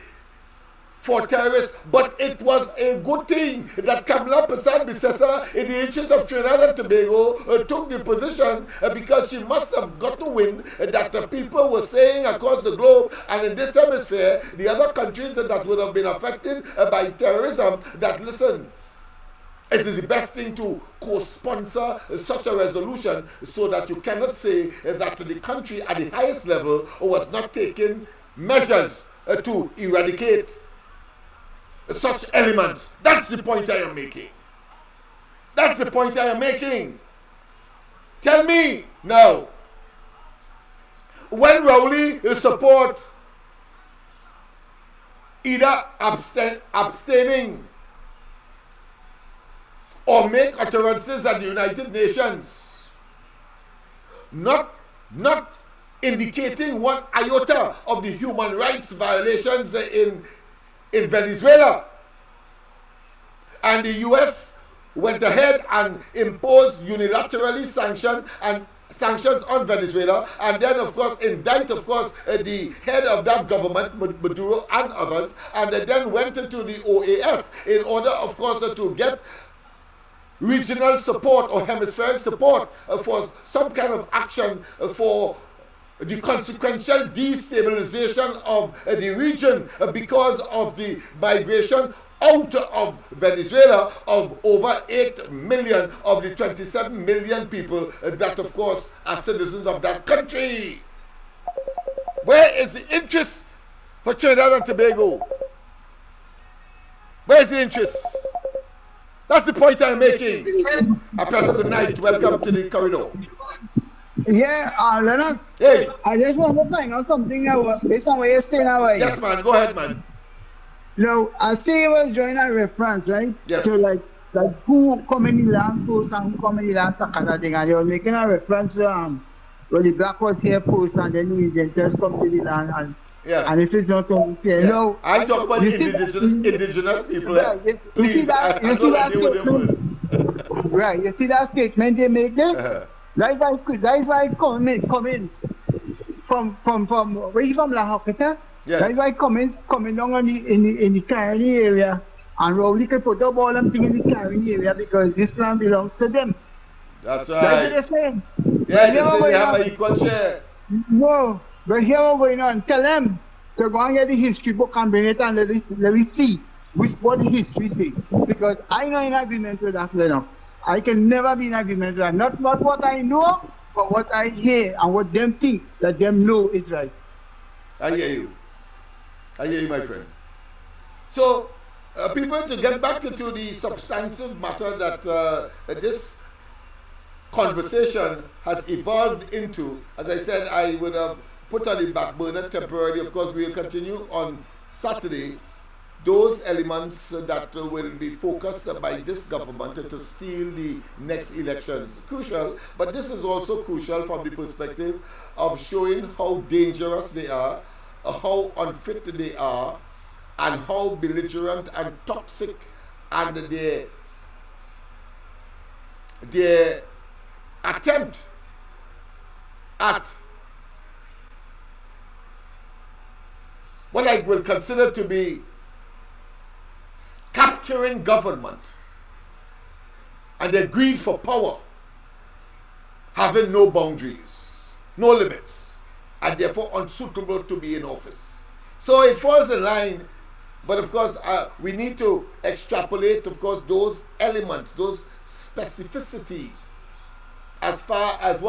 for terrorists, but it was a good thing that Kamala Persad-Bissessar, in the interest of Trinidad and Tobago, took the position because she must have gotten wind that the people were saying across the globe and in this hemisphere, the other countries that would have been affected by terrorism, that listen, it is the best thing to co-sponsor such a resolution so that you cannot say that the country at the highest level was not taking measures to eradicate such elements. That's the point I am making. That's the point I am making. Tell me now, when Rowley support either abstaining or make utterances at the United Nations, not indicating one iota of the human rights violations in Venezuela, and the US went ahead and imposed unilaterally sanctions on Venezuela, and then, of course, indict, of course, the head of that government, Maduro, and others, and they then went into the OAS in order, of course, to get regional support or hemispheric support for some kind of action for the consequential destabilization of the region because of the migration out of Venezuela of over 8 million of the 27 million people that, of course, are citizens of that country. Where is the interest for Trinidad and Tobago? Where is the interest? That's the point I'm making. A pleasant good night. Welcome to the corridor. Yeah, Lennox. Hey. I just want to find out something now, based on what you're saying now. Yes, man. Go ahead, man. No, I see you were joining a reference, right? Yes. So like who come in the land post and who come in the land kind of thing, and you're making a reference to when the black was here first and then the Indians come to the land and yeah. And if it's not okay, yeah. no. I talk about indigenous people. Yeah, please, you see that statement? Right, you see that statement they make there? That is why it comments from where you from, La Hoqueta? Yes. That is why it comments coming down in the Caribbean area, and Rowley can put up all them things in the Caribbean area because this land belongs to them. That's right. That's what they're saying. Yeah, they say they have an equal share. No, but here what's going on. Tell them to go and get the history book and bring it and let me see what the history say. Because I'm not in agreement with that, Lennox. I can never be in agreement with that. Not what I know, but what I hear and what them think that them know is right. I hear you. I hear you, my friend. So, people, to get back into the substantive matter that this conversation has evolved into, as I said, I would have put on the back burner temporarily. Of course, we will continue on Saturday. Those elements that will be focused by this government to steal the next elections. Crucial, but this is also crucial from the perspective of showing how dangerous they are, how unfit they are, and how belligerent and toxic and their attempt at what I will consider to be capturing government and their greed for power, having no boundaries, no limits, and therefore unsuitable to be in office. So it falls in line, but of course we need to extrapolate, of course, those elements, those specificity as far as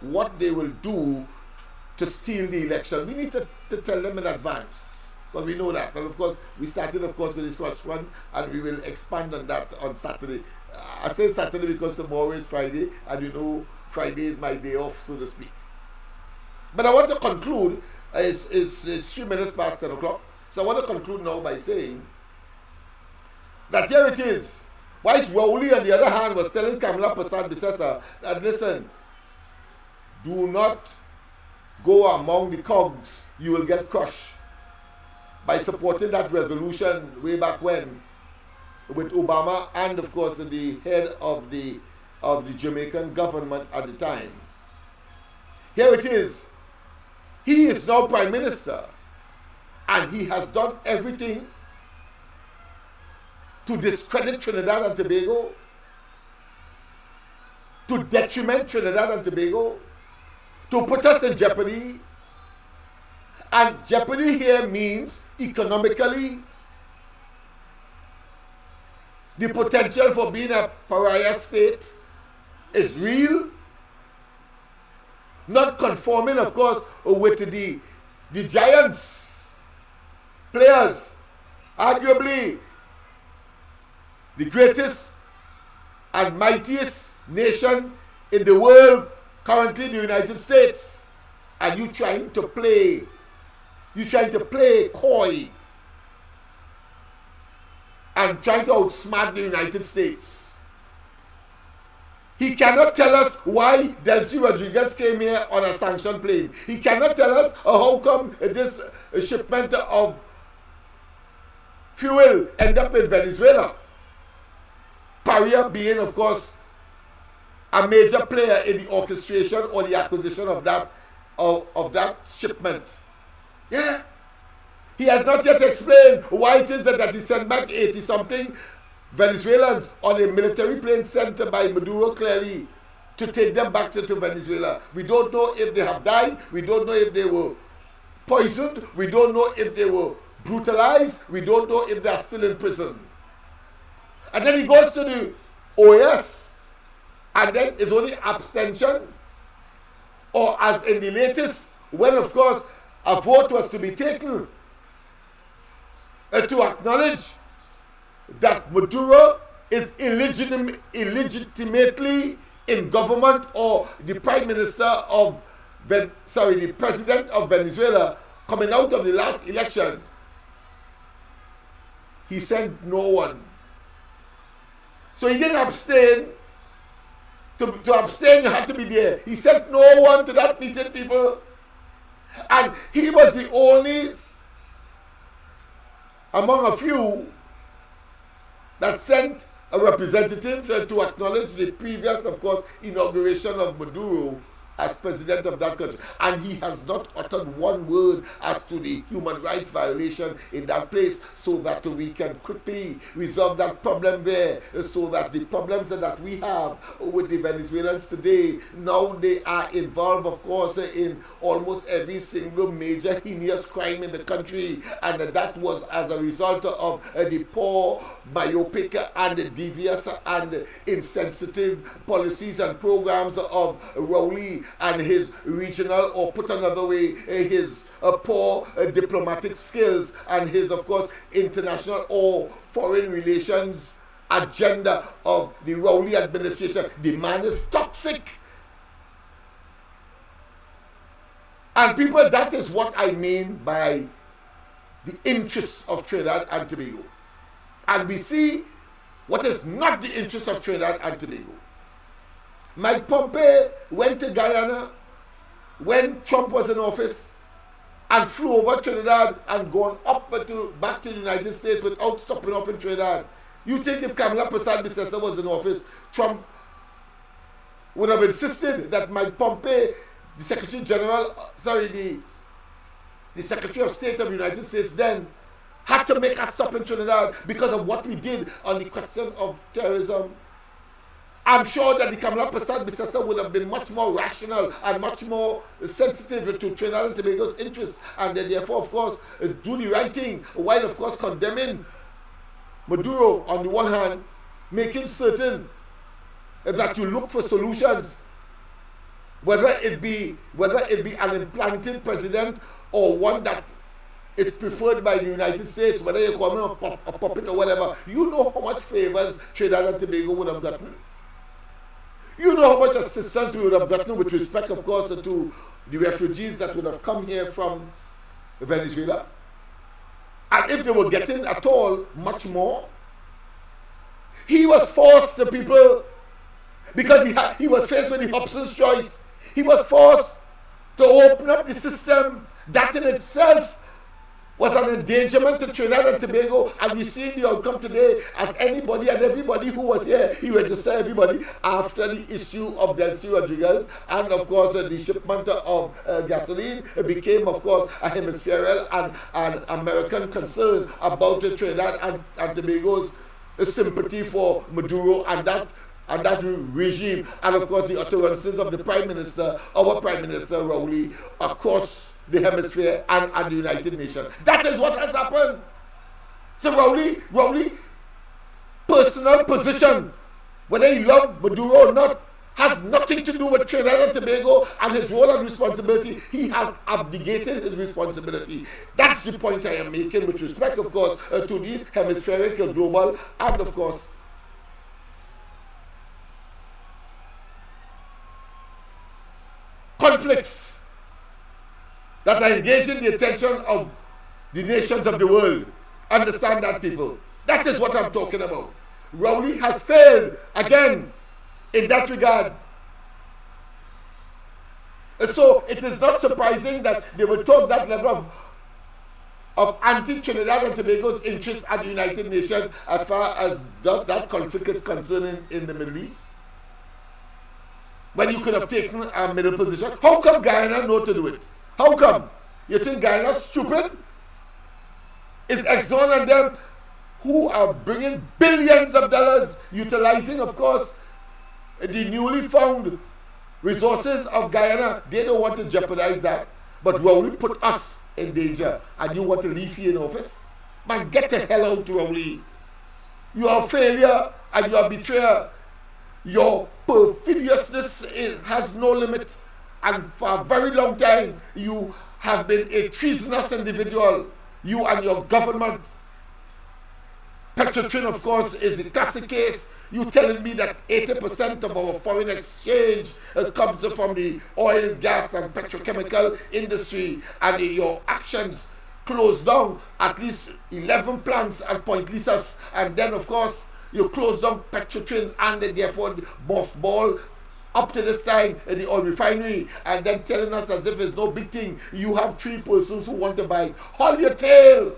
what they will do to steal the election. We need to tell them in advance. But we know that. And of course, we started, of course, with the Slush one, and we will expand on that on Saturday. I say Saturday because tomorrow is Friday, and you know Friday is my day off, so to speak. But I want to conclude, it's 3 minutes past 10 o'clock, so I want to conclude now by saying that here it is. Whilst Rowley, on the other hand, was telling Kamala Persad-Bissessar that, listen, do not go among the cogs, you will get crushed, by supporting that resolution way back when with Obama and, of course, the head of the Jamaican government at the time. Here it is. He is now Prime Minister, and he has done everything to discredit Trinidad and Tobago, to detriment Trinidad and Tobago, to put us in jeopardy. And jeopardy here means economically, the potential for being a pariah state is real. Not conforming, of course, with the giants, players, arguably the greatest and mightiest nation in the world, currently the United States. And you trying to play coy and trying to outsmart the United States. He cannot tell us why Delcy Rodriguez came here on a sanctioned plane. He cannot tell us how come this shipment of fuel ended up in Venezuela. Paria being, of course, a major player in the orchestration or the acquisition of that shipment. Yeah. He has not yet explained why it is that he sent back 80-something Venezuelans on a military plane sent by Maduro clearly to take them back to Venezuela. We don't know if they have died. We don't know if they were poisoned. We don't know if they were brutalized. We don't know if they are still in prison. And then he goes to the OAS, and then it's only abstention, or as in the latest, when of course a vote was to be taken to acknowledge that Maduro is illegitimately in government, or the the president of Venezuela coming out of the last election. He sent no one. So he didn't abstain. To abstain, you had to be there. He sent no one to that meeting, people. And he was the only among a few that sent a representative to acknowledge the previous, of course, inauguration of Maduro as president of that country. And he has not uttered one word as to the human rights violation in that place, so that we can quickly resolve that problem there, so that the problems that we have with the Venezuelans today, now they are involved, of course, in almost every single major heinous crime in the country, and that was as a result of the poor, myopic, and devious and insensitive policies and programs of Rowley and his regional, or put another way, his poor diplomatic skills, and his, of course, international or foreign relations agenda of the Rowley administration. The man is toxic. And people, that is what I mean by the interests of Trinidad and Tobago. And we see what is not the interest of Trinidad and Tobago. Mike Pompeo went to Guyana when Trump was in office and flew over Trinidad and gone up back to the United States without stopping off in Trinidad. You think if Kamala Persad-Bissessar was in office, Trump would have insisted that Mike Pompeo, the Secretary General, the Secretary of State of the United States then, had to make a stop in Trinidad because of what we did on the question of terrorism? I'm sure that the Kamala Persad-Bissessar would have been much more rational and much more sensitive to Trinidad and Tobago's interests, and then therefore, of course, do the right thing, while, of course, condemning Maduro on the one hand, making certain that you look for solutions, whether it be an implanted president or one that is preferred by the United States, whether you call him a puppet or whatever. You know how much favors Trinidad and Tobago would have gotten. You know how much assistance we would have gotten with respect, of course, to the refugees that would have come here from Venezuela. And if they were getting at all, much more. He was forced to people, because he was faced with the Hobson's choice. He was forced to open up the system. That in itself was an endangerment to Trinidad and Tobago, and we see the outcome today, as anybody and everybody who was here, he registered everybody after the issue of Delcy Rodriguez, and of course the shipment of gasoline became, of course, a hemispherical and American concern about Trinidad and Tobago's sympathy for Maduro and that regime, and of course the utterances of the Prime Minister, our Prime Minister Rowley, across the hemisphere and the United Nations. That is what has happened. So Rowley personal position, whether he loved Maduro or not, has nothing to do with Trinidad and Tobago and his role and responsibility. He has abdicated his responsibility. That's the point I am making with respect, of course, to these hemispherical, global, and of course, conflicts that are engaging the attention of the nations of the world. Understand that, people. That is what I'm talking about. Rowley has failed again in that regard. So it is not surprising that they will talk that level of anti-Trinidad and Tobago's interests at the United Nations as far as that conflict is concerned in the Middle East. when you could have taken a middle position? How come Guyana know to do it? How come? You think Guyana's stupid? It's Exxon and them who are bringing billions of dollars, utilizing, of course, the newly found resources of Guyana. They don't want to jeopardize that. But Rowley put us in danger, and you want to leave here in office? Man, get the hell out, Rowley. You are a failure and you are a betrayer. Your perfidiousness has no limit, and for a very long time you have been a treasonous individual, you and your government. Petrotrin, of course, is a classic case. You telling me that 80% of our foreign exchange comes from the oil, gas and petrochemical industry, and your actions closed down at least 11 plants at Point Lisas, and then of course you closed down Petrotrin and therefore mothball up to this time in the oil refinery, and then telling us as if it's no big thing. You have 3 persons who want to buy. Hold your tail.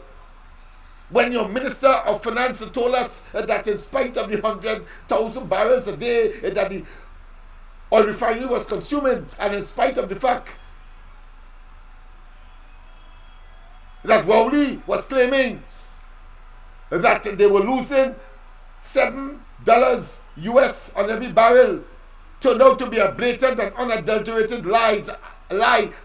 When your Minister of Finance told us that in spite of the 100,000 barrels a day that the oil refinery was consuming, and in spite of the fact that Rowley was claiming that they were losing $7 US on every barrel, turned out to be a blatant and unadulterated lie,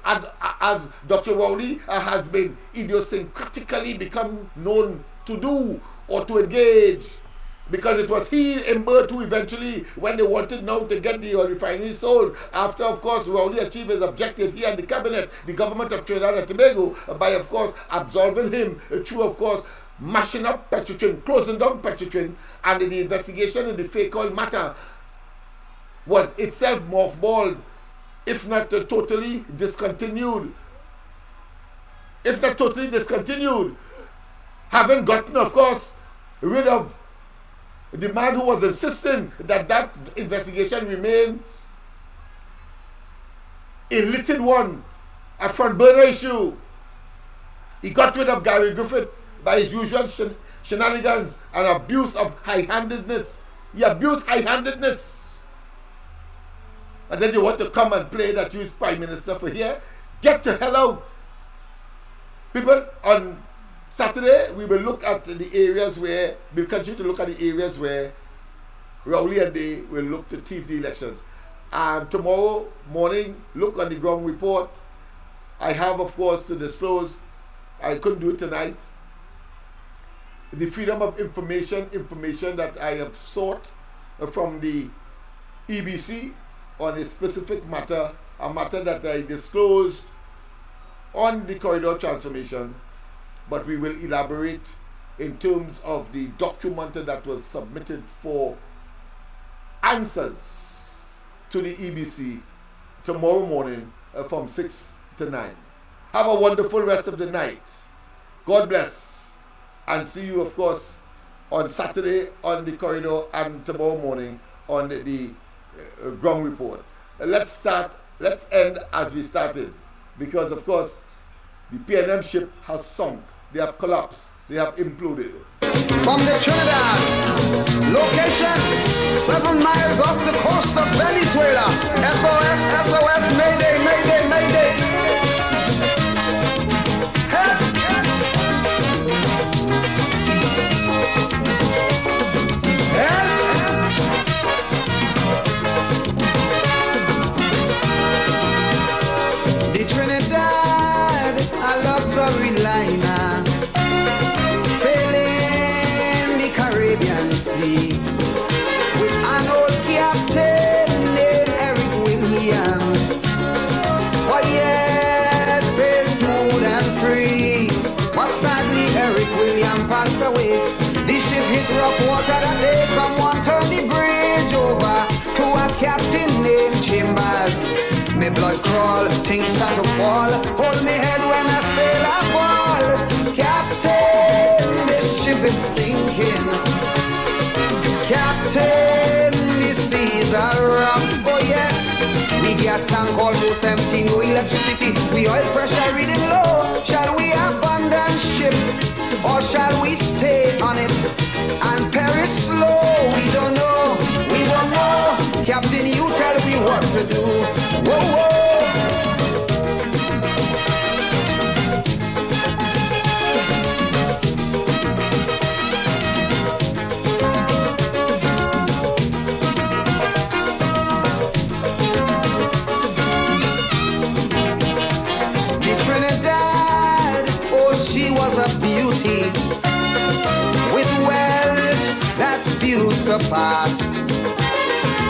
and as Dr. Rowley has been idiosyncratically become known to do or to engage, because it was he in Bird who eventually, when they wanted now to get the oil refinery sold, after of course Rowley achieved his objective, he and the cabinet, the government of Trinidad and Tobago, by of course absolving him through of course mashing up Petrotrin, closing down Petrotrin, and the investigation in the fake oil matter was itself mothballed, if not totally discontinued. If not totally discontinued, having gotten of course rid of the man who was insisting that that investigation remain a littered one, a front burner issue. He got rid of Gary Griffith by his usual shenanigans and abuse of high-handedness. He abused high-handedness. And then you want to come and play that you is Prime Minister for here? Get the hell out. People, on Saturday, we will look at the areas where, we'll continue to look at the areas where Rowley and they will look to thief the elections. And tomorrow morning, look on the ground report. I have, of course, to disclose, I couldn't do it tonight, the freedom of information that I have sought from the EBC on a specific matter, a matter that I disclosed on the corridor transformation, but we will elaborate in terms of the document that was submitted for answers to the EBC tomorrow morning from 6 to 9. Have a wonderful rest of the night. God bless, and see you of course on Saturday on the corridor and tomorrow morning on the ground report. Let's end as we started, because of course the PNM ship has sunk. They have collapsed. They have imploded. From the Trinidad location, 7 miles off the coast of Venezuela. SOS, SOS, Mayday, Mayday, Mayday. The Trinidad, a luxury liner, sailing the Caribbean Sea, with an old captain named Eric Williams. Oh yes, it's smooth and free, but sadly Eric Williams passed away. The ship hit rough water that day. Someone turned the bridge over to a captain named Chambers. Me blood crawl, things start to fall. Hold me head when I sail a ball. Captain, this ship is sinking. Captain, the seas are rough. Oh yes, we gas tank almost empty, no electricity. We oil pressure reading low. Shall we abandon ship, or shall we stay on it and perish slow? We don't know, we don't know. Captain, you tell me what to do. few surpassed.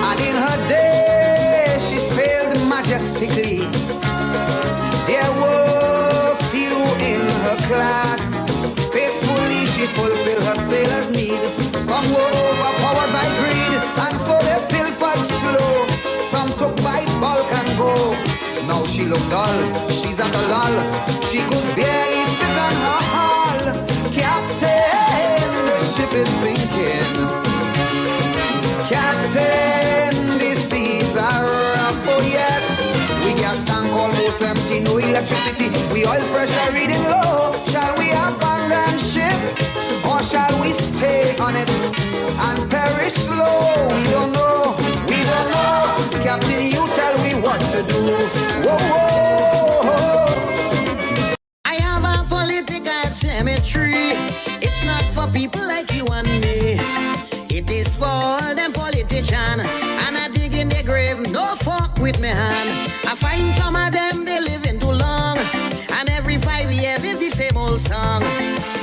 And in her day she sailed majestically. There were few in her class. Faithfully she fulfilled her sailor's need. Some were overpowered by greed, and so they pilfered slow. Some took by bulk and go. Now she looked dull, she's at a lull. She could barely sit on her hull. Captain, the ship is sinking. Captain, the seas are rough. Oh yes, we gas tank almost empty, no electricity. We oil pressure reading low. Shall we abandon ship, or shall we stay on it and perish slow? We don't know, we don't know. Captain, you tell me what to do. Whoa, whoa. I have a political cemetery. It's not for people like you and me. It is for all them politicians. And I dig in their grave, no fuck with me hand. I find some of them, they living too long. And every 5 years is the same old song.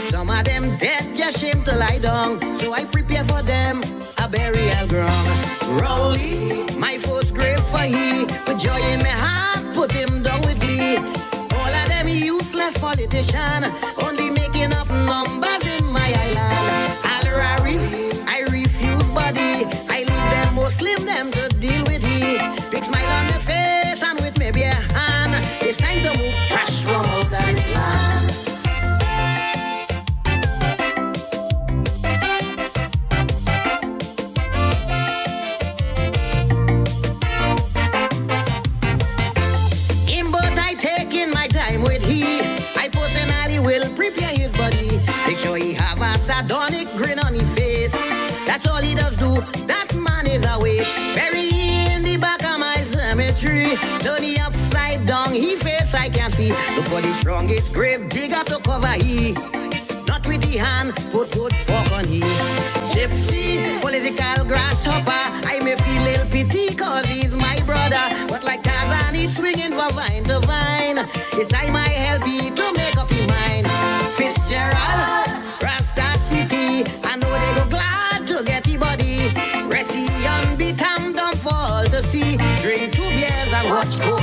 Some of them dead, just shame to lie down. So I prepare for them a burial ground. Rowley, my first grave for he. With joy in my heart, put him down with glee. All of them useless politicians, only making up numbers in my island. Alrari, I refuse body. I leave them Muslim, them to deal with he. Big smile on my face and with maybe a hand. It's time to move trash from out of this land. Will prepare his body. Make sure he have a sardonic grin on his face. That's all he does do. That man is a waste. Bury in the back of my cemetery. Turn the upside down. He face I can see. Look for the strongest grave digger to cover he. Not with the hand, put good fork on he. Gypsy, political grasshopper. I may feel little pity cause he's my brother. But like Tarzan, he's swinging from vine to vine. It's time I help you to make up your mind. Fitzgerald, Rasta City. I know they go glad to get the body. Resi on beat, don't fall to see. Drink 2 beers and watch go.